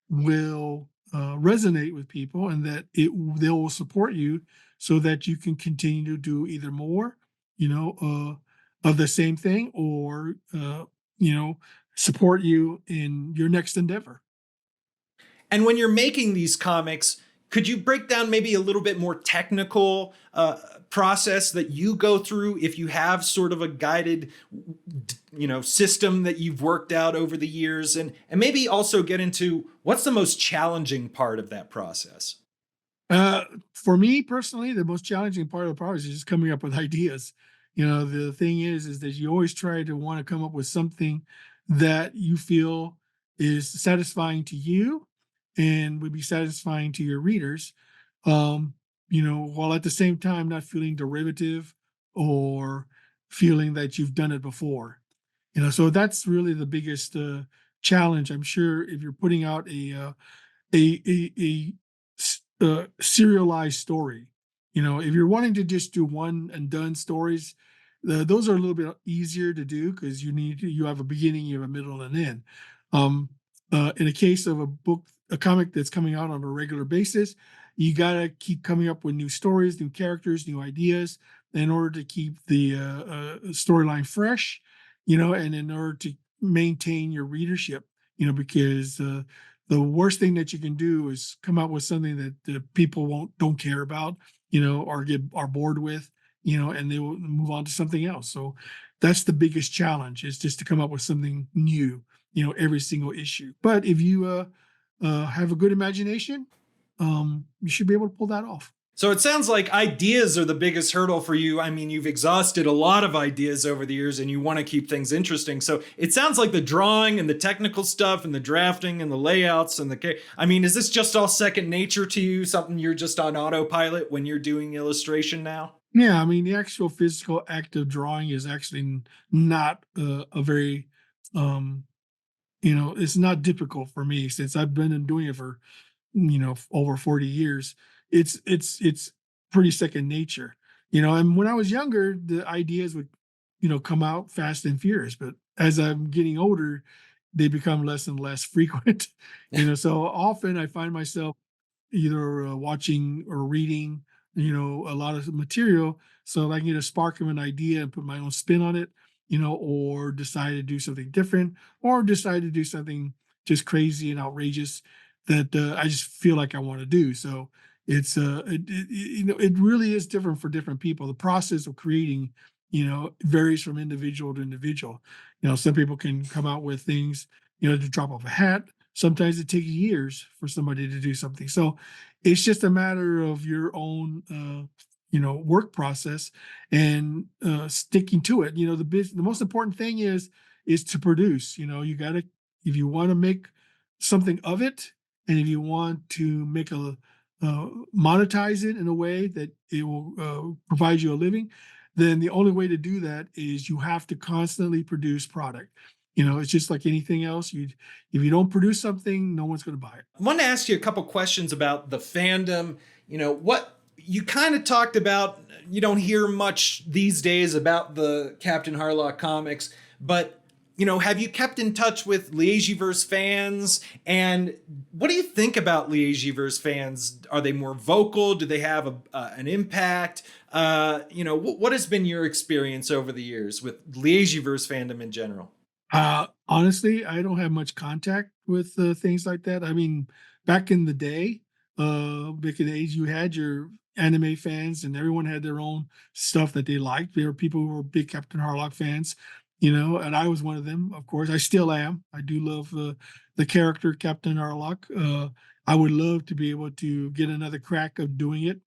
will resonate with people and that they will support you so that you can continue to do either more, of the same thing or, you know, support you in your next endeavor. And when you're making these comics, could you break down maybe a little bit more technical process that you go through if you have sort of a guided, system that you've worked out over the years, and maybe also get into what's the most challenging part of that process? Uh, for me personally, the most challenging part of the process is just coming up with ideas. The thing is that you always try to want to come up with something that you feel is satisfying to you and would be satisfying to your readers. Um, while at the same time not feeling derivative or feeling that you've done it before. So that's really the biggest challenge. I'm sure if you're putting out a serialized story. If you're wanting to just do one and done stories, those are a little bit easier to do because you have a beginning, you have a middle, and an end. In a case of a comic that's coming out on a regular basis, you got to keep coming up with new stories, new characters, new ideas in order to keep the storyline fresh, and in order to maintain your readership, because the worst thing that you can do is come out with something that the people don't care about, or are bored with, and they will move on to something else. So that's the biggest challenge, is just to come up with something new, every single issue. But if you have a good imagination, you should be able to pull that off. So it sounds like ideas are the biggest hurdle for you. I mean, you've exhausted a lot of ideas over the years and you want to keep things interesting. So it sounds like the drawing and the technical stuff and the drafting and the layouts and I mean, is this just all second nature to you? Something you're just on autopilot when you're doing illustration now? Yeah, I mean, the actual physical act of drawing is actually not a very, um, it's not difficult for me since I've been doing it for, over 40 years. It's pretty second nature, and when I was younger, the ideas would, come out fast and furious, but as I'm getting older, they become less and less frequent, so often I find myself either watching or reading, a lot of material so that I can get a spark of an idea and put my own spin on it, or decide to do something different, or decide to do something just crazy and outrageous that I just feel like I want to do. So it really is different for different people. The process of creating, varies from individual to individual. Some people can come out with things, to drop off a hat. Sometimes it takes years for somebody to do something. So it's just a matter of your own, work process and sticking to it. The most important thing is to produce. You got to, if you want to make something of it, and if you want to make monetize it in a way that it will provide you a living, then the only way to do that is you have to constantly produce product. It's just like anything else. If you don't produce something, no one's going to buy it. I want to ask you a couple questions about the fandom. What you kind of talked about, you don't hear much these days about the Captain Harlock comics, but have you kept in touch with Leijiverse fans? And what do you think about Leijiverse fans? Are they more vocal? Do they have an impact? What has been your experience over the years with Leijiverse fandom in general? Honestly, I don't have much contact with things like that. I mean, back in the day, back in the age, you had your anime fans, and everyone had their own stuff that they liked. There were people who were big Captain Harlock fans, and I was one of them. Of course, I still am. I do love the character Captain Harlock. I would love to be able to get another crack of doing it.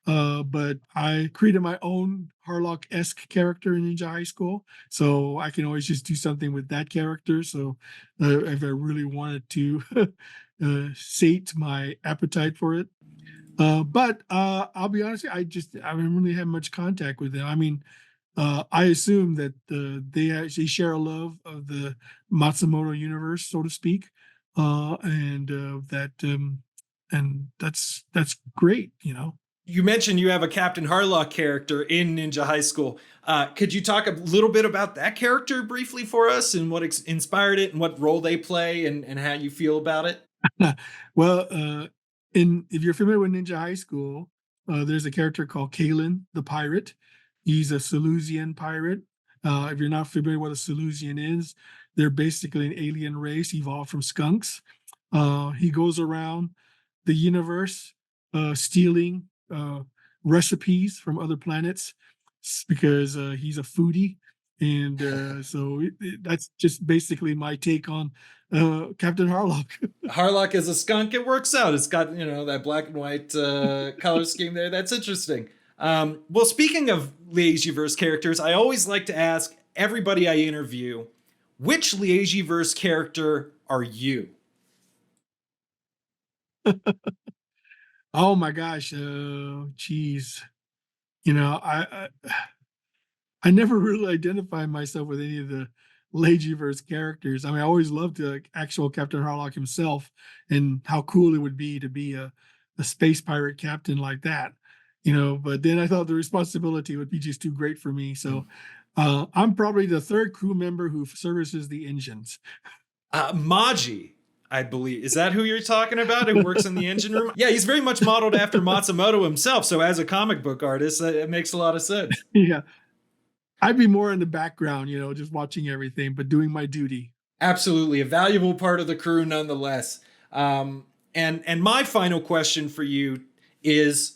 But I created my own Harlock-esque character in Ninja High School, so I can always just do something with that character. So if I really wanted to sate my appetite for it, but I'll be honest, I haven't really had much contact with them. I mean, I assume that they actually share a love of the Matsumoto universe, so to speak, and that's great. You mentioned you have a Captain Harlock character in Ninja High School. Could you talk a little bit about that character briefly for us and what inspired it and what role they play and how you feel about it? Well, if you're familiar with Ninja High School, there's a character called Kalen the pirate. He's a Salusian pirate. If you're not familiar with what a Salusian is, they're basically an alien race evolved from skunks. He goes around the universe stealing recipes from other planets because he's a foodie. And so that's just basically my take on Captain Harlock. Harlock is a skunk. It works out. It's got, that black and white color scheme there. That's interesting. Well, speaking of Leijiverse characters, I always like to ask everybody I interview, which Leijiverse character are you? Oh my gosh, geez. You know, I never really identified myself with any of the Leijiverse characters. I mean, I always loved the actual Captain Harlock himself and how cool it would be to be a space pirate captain like that. But then I thought the responsibility would be just too great for me. So I'm probably the third crew member who services the engines. Maji. I believe. Is that who you're talking about, who works in the engine room? Yeah, he's very much modeled after Matsumoto himself. So as a comic book artist, it makes a lot of sense. Yeah. I'd be more in the background, just watching everything, but doing my duty. Absolutely, a valuable part of the crew nonetheless. And my final question for you is,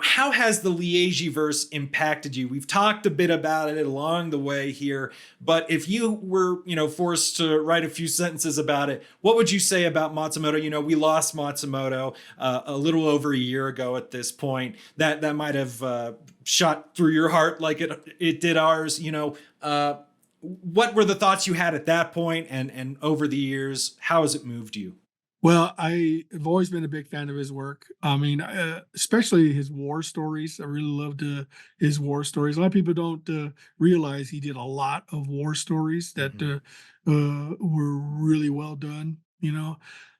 how has the Leijiverse impacted you? We've talked a bit about it along the way here, but if you were, forced to write a few sentences about it, what would you say about Matsumoto? We lost Matsumoto a little over a year ago at this point. That might have shot through your heart like it did ours. What were the thoughts you had at that point, and over the years, how has it moved you? Well, I've always been a big fan of his work. I mean, especially his war stories. I really loved his war stories. A lot of people don't realize he did a lot of war stories that Mhm. were really well done.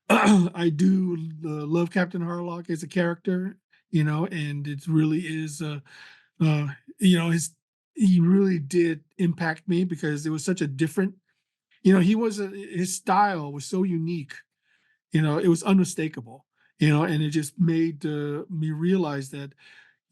I do love Captain Harlock as a character. And it really is. Uh, his he really did impact me because it was such a different. His style was so unique. It was unmistakable. And it just made me realize that,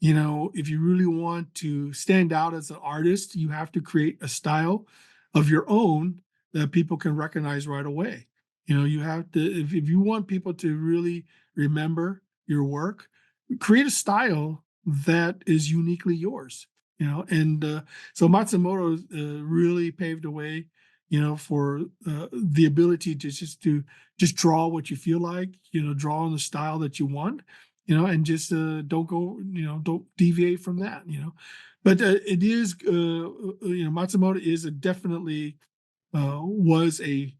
if you really want to stand out as an artist, you have to create a style of your own that people can recognize right away. You have to, if you want people to really remember your work, create a style that is uniquely yours. And so Matsumoto really paved the way, for the ability to just draw what you feel like, draw in the style that you want, and just don't deviate from that, But it is, Matsumoto is definitely was a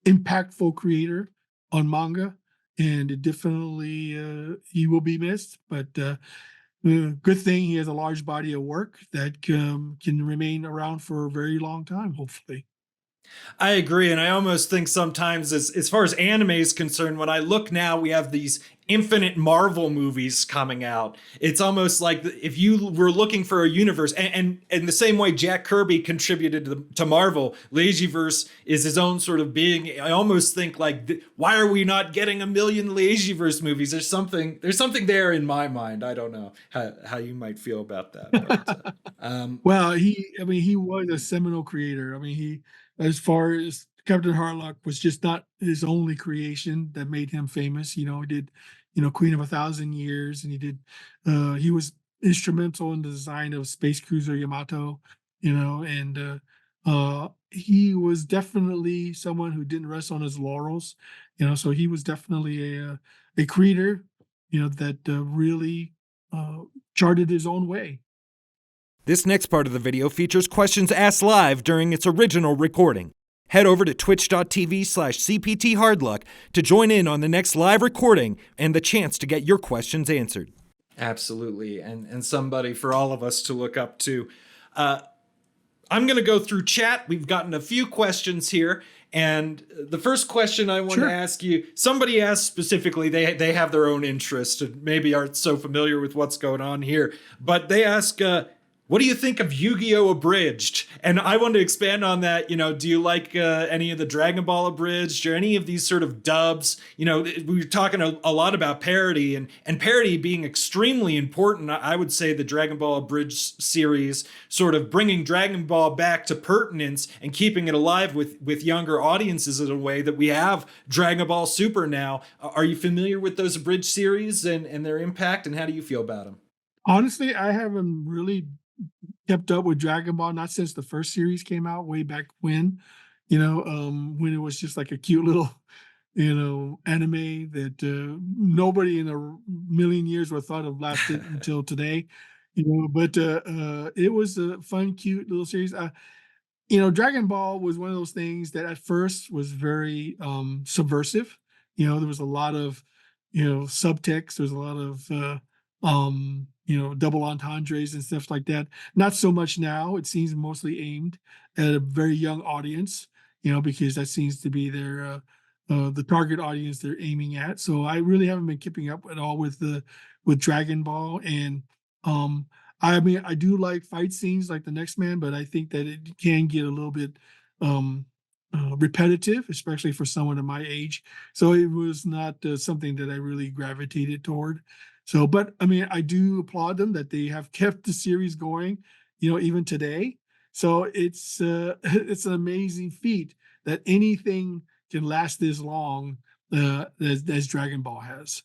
impactful creator on manga, and it definitely he will be missed. But good thing he has a large body of work that can remain around for a very long time, hopefully. I agree, and I almost think sometimes, as far as anime is concerned, when I look now, we have these infinite Marvel movies coming out. It's almost like if you were looking for a universe, and in the same way Jack Kirby contributed to Marvel, Leijiverse is his own sort of being. I almost think like, why are we not getting a million Leijiverse movies? There's something there in my mind. I don't know how you might feel about that, but Well, he was a seminal creator. I mean, as far as Captain Harlock was just not his only creation that made him famous. He did, Queen of a Thousand Years, and he was instrumental in the design of Space Cruiser Yamato, and he was definitely someone who didn't rest on his laurels. So he was definitely a creator, that really uh, charted his own way. this next part of the video features questions asked live during its original recording. Head over to twitch.tv/cpthardluck to join in on the next live recording and the chance to get your questions answered. Absolutely, and somebody for all of us to look up to. I'm going to go through chat. We've gotten a few questions here. And the first question I want Sure. to ask you, somebody asked specifically, they have their own interest and maybe aren't so familiar with what's going on here, but they ask, what do you think of Yu-Gi-Oh! Abridged? And I want to expand on that. Do you like any of the Dragon Ball Abridged or any of these sort of dubs? We were talking a lot about parody and parody being extremely important. I would say the Dragon Ball Abridged series sort of bringing Dragon Ball back to pertinence and keeping it alive with younger audiences in a way that we have Dragon Ball Super now. Are you familiar with those Abridged series and their impact, and how do you feel about them? Honestly, I haven't really kept up with Dragon Ball, not since the first series came out way back when it was just like a cute little, anime that nobody in a million years would have thought of lasted until today. But it was a fun, cute little series. Dragon Ball was one of those things that at first was very subversive. There was a lot of, subtext. There was a lot of, double entendres and stuff like that. Not so much now. It seems mostly aimed at a very young audience, because that seems to be the target audience they're aiming at. So I really haven't been keeping up at all with Dragon Ball. And um, I mean, I do like fight scenes like the next man, but I think that it can get a little bit um repetitive, especially for someone of my age. So it was not something that I really gravitated toward. So, but I mean, I do applaud them that they have kept the series going, even today. So it's an amazing feat that anything can last this long as Dragon Ball has.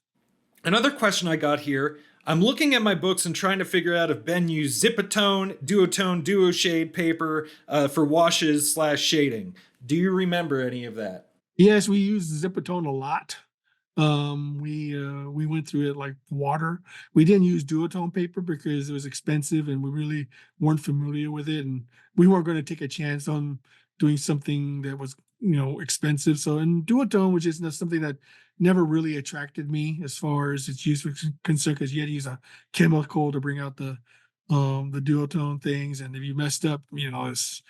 Another question I got here. I'm looking at my books and trying to figure out if Ben used zipatone, duotone, duo shade paper for washes / shading. Do you remember any of that? Yes, we use Zipatone a lot. We went through it like water. We didn't use duotone paper because it was expensive and we really weren't familiar with it, and we weren't going to take a chance on doing something that was expensive. So, and duotone, which is not something that never really attracted me as far as its use was concerned, because you had to use a chemical to bring out the duotone things, and if you messed up, it's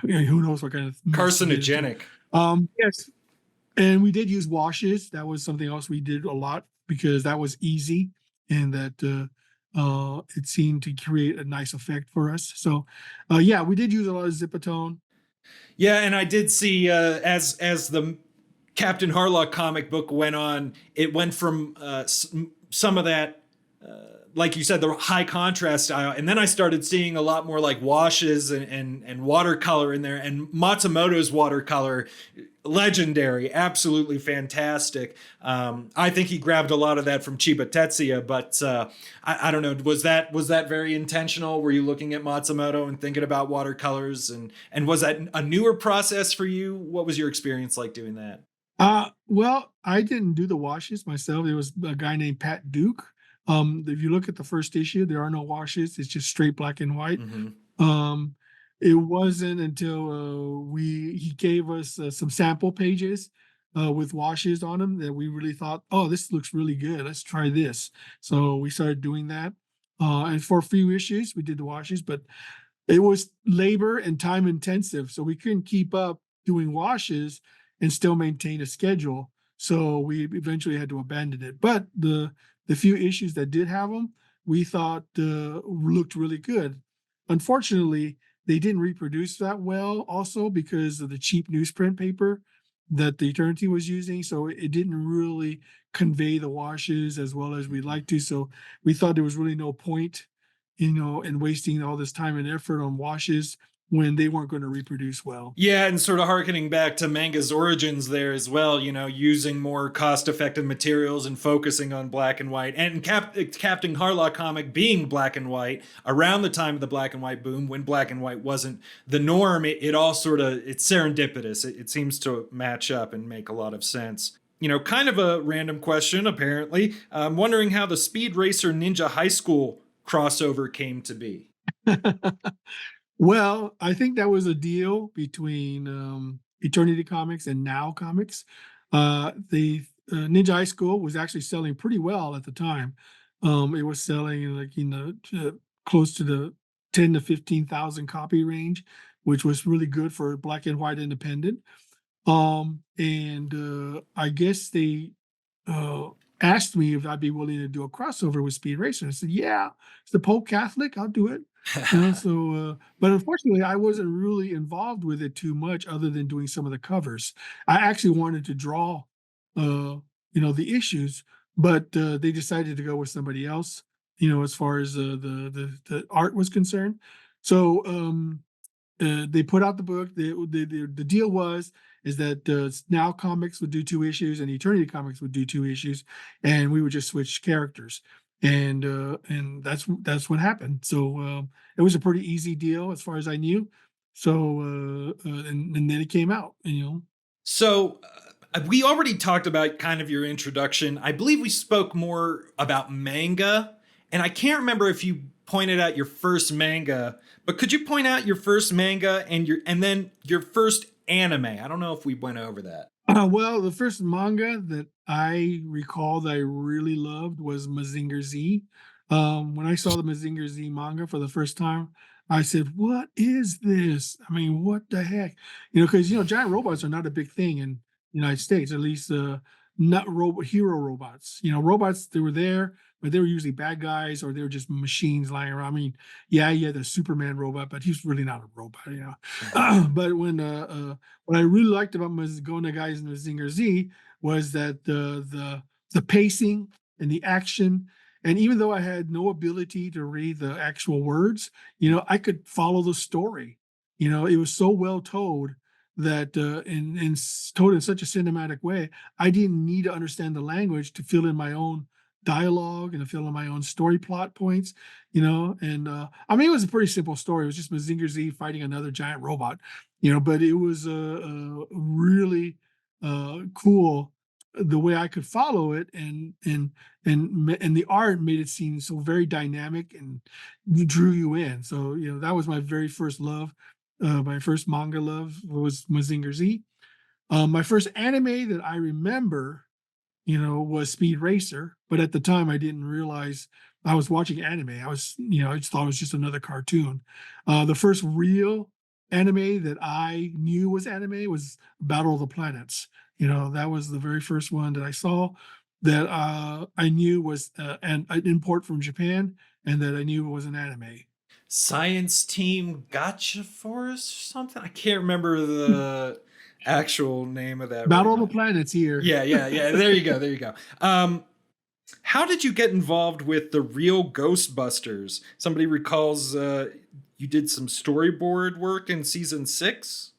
who knows what kind of mess you get into. Carcinogenic. Yes, and we did use washes. That was something else we did a lot because that was easy and that it seemed to create a nice effect for us. So, yeah, we did use a lot of Zipatone. Yeah, and I did see as the Captain Harlock comic book went on, it went from some of that, like you said, the high contrast style, and then I started seeing a lot more like washes and watercolor in there, and Matsumoto's watercolor, legendary, absolutely fantastic. I think he grabbed a lot of that from Chiba Tetsuya, but I don't know, was that very intentional? Were you looking at Matsumoto and thinking about watercolors, and was that a newer process for you? What was your experience like doing that? Well, I didn't do the washes myself. There was a guy named Pat Duke. If you look at the first issue, there are no washes. It's just straight black and white. Mm-hmm. Um, it wasn't until he gave us some sample pages with washes on them that we really thought, oh, this looks really good. Let's try this. So we started doing that. And for a few issues, we did the washes, but it was labor and time intensive. So we couldn't keep up doing washes and still maintain a schedule. So we eventually had to abandon it. But the few issues that did have them, we thought looked really good. Unfortunately, they didn't reproduce that well also because of the cheap newsprint paper that the Eternity was using. So it didn't really convey the washes as well as we'd like to. So we thought there was really no point, in wasting all this time and effort on washes when they weren't going to reproduce well. Yeah, and sort of harkening back to manga's origins there as well, using more cost-effective materials and focusing on black and white. And Captain Harlock comic being black and white around the time of the black and white boom, when black and white wasn't the norm, it all sort of, it's serendipitous. It seems to match up and make a lot of sense. Kind of a random question, apparently. I'm wondering how the Speed Racer Ninja High School crossover came to be. Well, I think that was a deal between Eternity Comics and Now Comics. The Ninja High School was actually selling pretty well at the time. It was selling like close to the 10 to 15,000 copy range, which was really good for black and white independent. And I guess they asked me if I'd be willing to do a crossover with Speed Racer. I said, "Yeah, it's the Pope Catholic. I'll do it." But unfortunately, I wasn't really involved with it too much, other than doing some of the covers. I actually wanted to draw, the issues, but they decided to go with somebody else. As far as the art was concerned. So they put out the book. The deal is that Now Comics would do 2 issues and Eternity Comics would do 2 issues, and we would just switch characters. And that's what happened. So it was a pretty easy deal as far as I knew. So and then it came out. So we already talked about kind of your introduction. I believe we spoke more about manga, and I can't remember if you pointed out your first manga, but could you point out your first manga and then your first anime? I don't know if we went over that. Well, the first manga that I recall that I really loved was Mazinger Z. When I saw the Mazinger Z manga for the first time, I said, "What is this? I mean, what the heck?" Because giant robots are not a big thing in the United States, at least not hero robots. Robots, they were there, but they were usually bad guys or they were just machines lying around. I mean, yeah, you had the Superman robot, but he's really not a robot, you know. But what I really liked about Mazgona Guys and Mazinger Z was that the pacing and the action, and even though I had no ability to read the actual words, I could follow the story. It was so well told that told in such a cinematic way, I didn't need to understand the language to fill in my own dialogue and to fill in my own story plot points. And I mean, it was a pretty simple story. It was just Mazinger Z fighting another giant robot, but it was really cool the way I could follow it, and the art made it seem so very dynamic and drew you in. So that was my very first love. My first manga love was Mazinger Z. My first anime that I remember, was Speed Racer, but at the time I didn't realize I was watching anime. I just thought it was just another cartoon. The first real anime that I knew was anime was Battle of the Planets. That was the very first one that I saw that I knew was an import from Japan, and that I knew was an anime. Science Team Gotcha Force or something. I can't remember the actual name of that right Battle of now. the Planets here. Yeah. There you go. How did you get involved with the real Ghostbusters? Somebody recalls you did some storyboard work in season 6.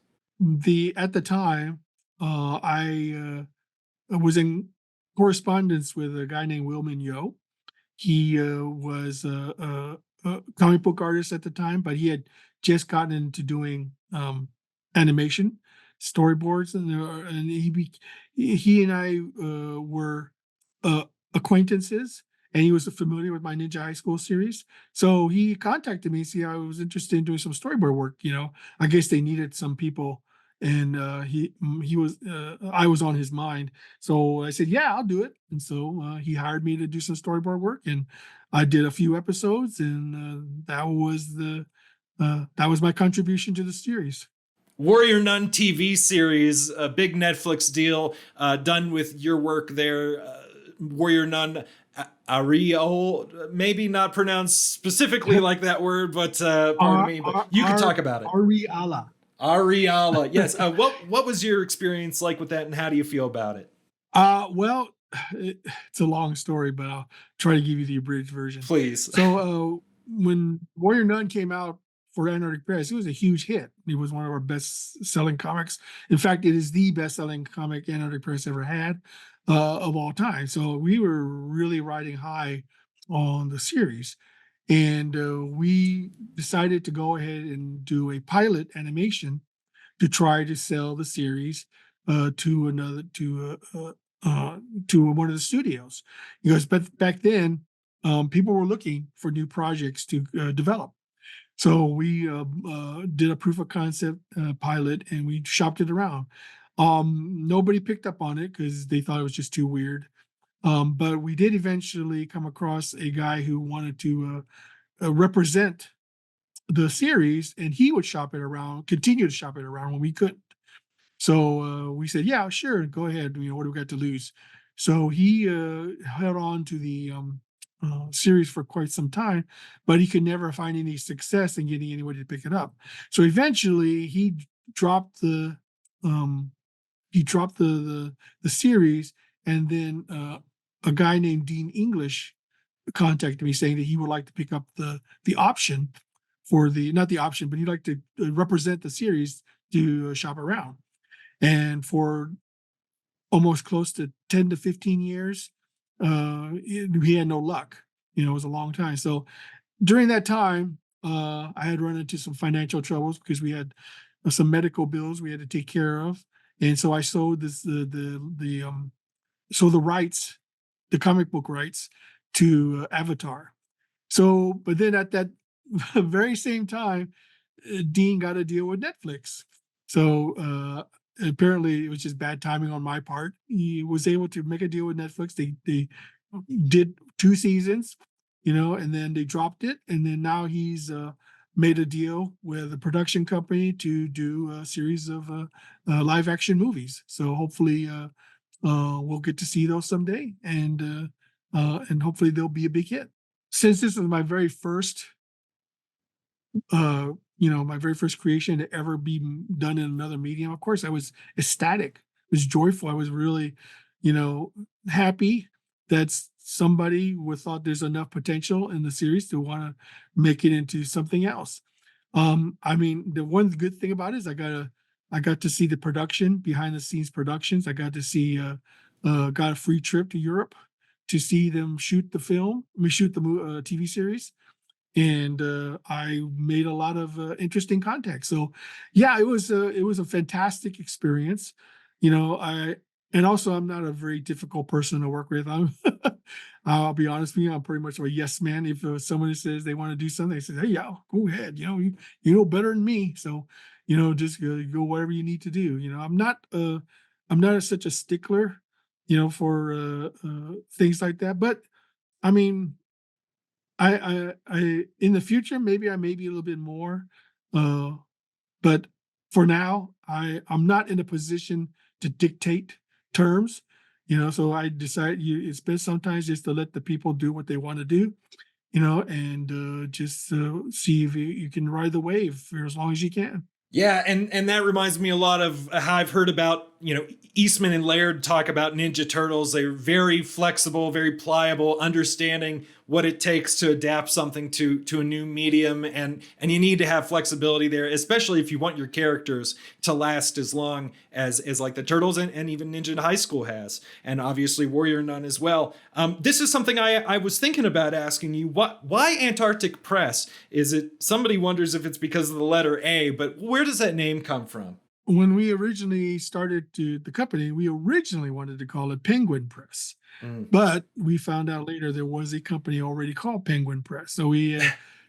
At the time, I was in correspondence with a guy named Wilman Yo. He was a comic book artist at the time, but he had just gotten into doing animation, storyboards, and he and I were uh, acquaintances, and he was familiar with my Ninja High School series. So he contacted me, see I was interested in doing some storyboard work. I guess they needed some people, and he was I was on his mind. So I said, yeah, I'll do it. And so he hired me to do some storyboard work, and I did a few episodes, and that was my contribution to the series. Warrior Nun TV series, a big Netflix deal, done with your work there. Warrior Nun Ariel, maybe not pronounced specifically like that word, but pardon me, but you can talk about it. Ariala. Ariala, yes. What was your experience like with that, and how do you feel about it? Well, it's a long story, but I'll try to give you the abridged version. Please. So, when Warrior Nun came out for Antarctic Press, it was a huge hit. It was one of our best-selling comics. In fact, it is the best-selling comic Antarctic Press ever had of all time. So we were really riding high on the series, and we decided to go ahead and do a pilot animation to try to sell the series to another to one of the studios, because back then people were looking for new projects to develop. So we did a proof of concept pilot, and we shopped it around. Nobody picked up on it because they thought it was just too weird. But we did eventually come across a guy who wanted to represent the series, and he would shop it around, continue to shop it around when we couldn't. So we said, yeah, sure, go ahead. What do we got to lose? So he held on to the series for quite some time, but he could never find any success in getting anybody to pick it up. So eventually, dropped the um, he dropped the series, and then a guy named Dean English contacted me saying that he would like to pick up the option for the not the option, but he'd like to represent the series to shop around. And for almost close to 10 to 15 years, he had no luck. It was a long time. So during that time, I had run into some financial troubles because we had some medical bills we had to take care of. And so I sold the rights, the comic book rights to Avatar. So, but then at that very same time, Dean got a deal with Netflix. So apparently, it was just bad timing on my part. He was able to make a deal with Netflix. They did 2 seasons, and then they dropped it. And then now he's made a deal with a production company to do a series of live action movies. So hopefully, we'll get to see those someday. And and hopefully they'll be a big hit. Since this was my very first, my very first creation to ever be done in another medium, of course, I was ecstatic. It was joyful. I was really, you know, happy that somebody would thought there's enough potential in the series to want to make it into something else. I mean, the one good thing about it is I got to see the production, behind the scenes productions. I got to see got a free trip to Europe to see them shoot the film, shoot the TV series, and I made a lot of interesting contacts. So, yeah, it was a fantastic experience. I and also I'm not a very difficult person to work with. I'll be honest with you, I'm pretty much a yes man. If someone says they want to do something, they say, "Hey, yeah, go ahead. You know better than me, so just go whatever you need to do." I'm not such a stickler, for things like that. But I mean, I in the future, maybe I may be a little bit more, uh, but for now, I'm not in a position to dictate terms, so I decide it's best sometimes just to let the people do what they want to do, and just see if you can ride the wave for as long as you can. Yeah, and that reminds me a lot of how I've heard about, Eastman and Laird talk about Ninja Turtles. They're very flexible, very pliable, understanding what it takes to adapt something to a new medium, and you need to have flexibility there, especially if you want your characters to last as long as like the Turtles and even Ninja High School has, and obviously Warrior Nun as well. This is something I was thinking about asking you. Why Antarctic Press? Is it, somebody wonders if it's because of the letter A, but where does that name come from? When we originally started the company, we originally wanted to call it Penguin Press. Mm. But we found out later there was a company already called Penguin Press. So we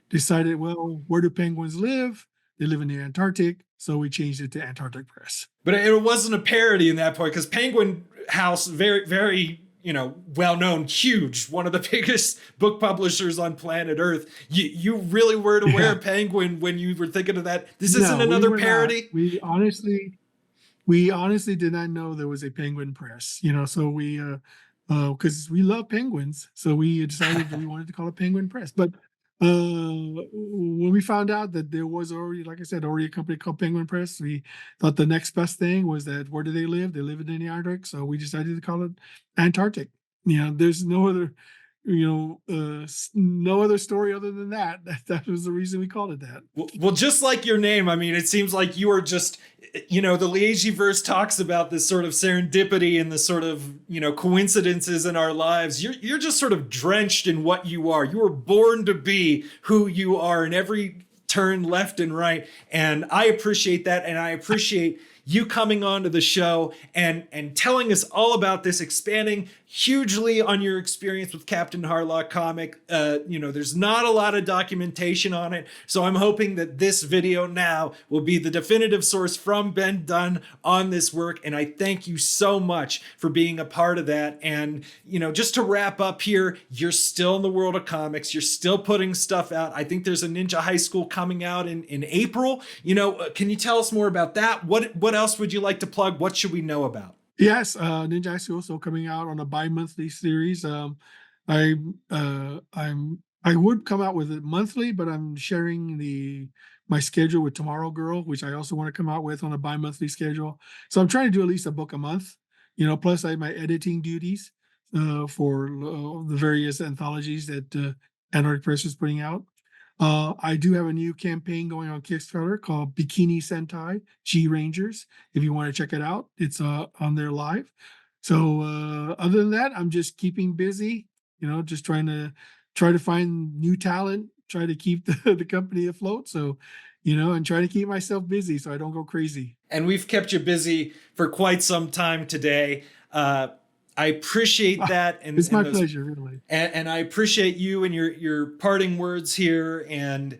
decided, well, where do penguins live? They live in the Antarctic. So we changed it to Antarctic Press. But it wasn't a parody in that point, because Penguin House, very, very, well known, huge, one of the biggest book publishers on planet Earth. You really were to wear a penguin when you were thinking of that. This isn't No, another were parody. Not. We honestly did not know there was a Penguin Press. So we because we love penguins, so we decided that we wanted to call it Penguin Press. But when we found out that there was already, like I said, already a company called Penguin Press, we thought the next best thing was that where do they live? They live in the Antarctic, so we decided to call it Antarctic. There's no other, no other story other than that. That was the reason we called it that. Well, just like your name, I mean, it seems like you are just, the Leijiverse talks about this sort of serendipity and the sort of, coincidences in our lives. You're just sort of drenched in what you are. You were born to be who you are in every turn, left and right. And I appreciate that. And I appreciate you coming on to the show and telling us all about this, expanding hugely on your experience with Captain Harlock comic. There's not a lot of documentation on it, so I'm hoping that this video now will be the definitive source from Ben Dunn on this work, and I thank you so much for being a part of that. And, just to wrap up here, you're still in the world of comics. You're still putting stuff out. I think there's a Ninja High School coming out in April. Can you tell us more about that? What else would you like to plug? What should we know about? Yes, Ninja High School also coming out on a bi-monthly series. I would come out with it monthly, but I'm sharing my schedule with Tomorrow Girl, which I also want to come out with on a bi-monthly schedule. So I'm trying to do at least a book a month. Plus I have my editing duties for the various anthologies that Antarctic Press is putting out. I do have a new campaign going on Kickstarter called Bikini Sentai G Rangers. If you want to check it out, it's on there live. So other than that, I'm just keeping busy. Just trying to find new talent, try to keep the company afloat. So, and try to keep myself busy so I don't go crazy. And we've kept you busy for quite some time today. I appreciate that. And it's my pleasure, really. And I appreciate you and your parting words here. And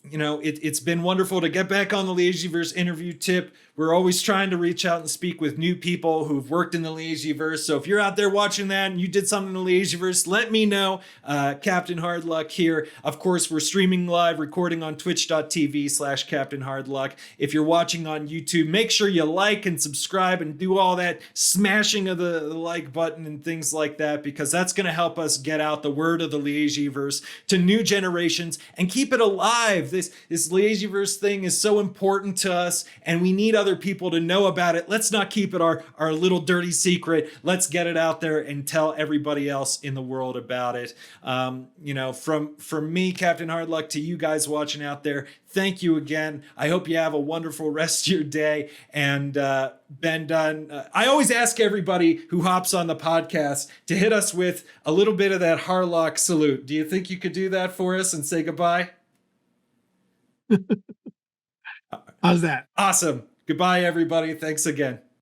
it's been wonderful to get back on the Leijiverse interview tip. We're always trying to reach out and speak with new people who've worked in the Leijiverse. So if you're out there watching that and you did something in the Leijiverse, let me know. Captain Hardluck here. Of course, we're streaming live, recording on twitch.tv/Captain Hardluck. If you're watching on YouTube, make sure you like and subscribe and do all that smashing of the like button and things like that, because that's going to help us get out the word of the Leijiverse to new generations and keep it alive. This Leijiverse thing is so important to us, and we need other people to know about it. Let's not keep it our little dirty secret. Let's get it out there and tell everybody else in the world about it. From me, Captain Hardluck, to you guys watching out there, thank you again. I hope you have a wonderful rest of your day. And Ben Dunn, I always ask everybody who hops on the podcast to hit us with a little bit of that Harlock salute. Do you think you could do that for us and say goodbye? How's that? Awesome. Goodbye, everybody. Thanks again.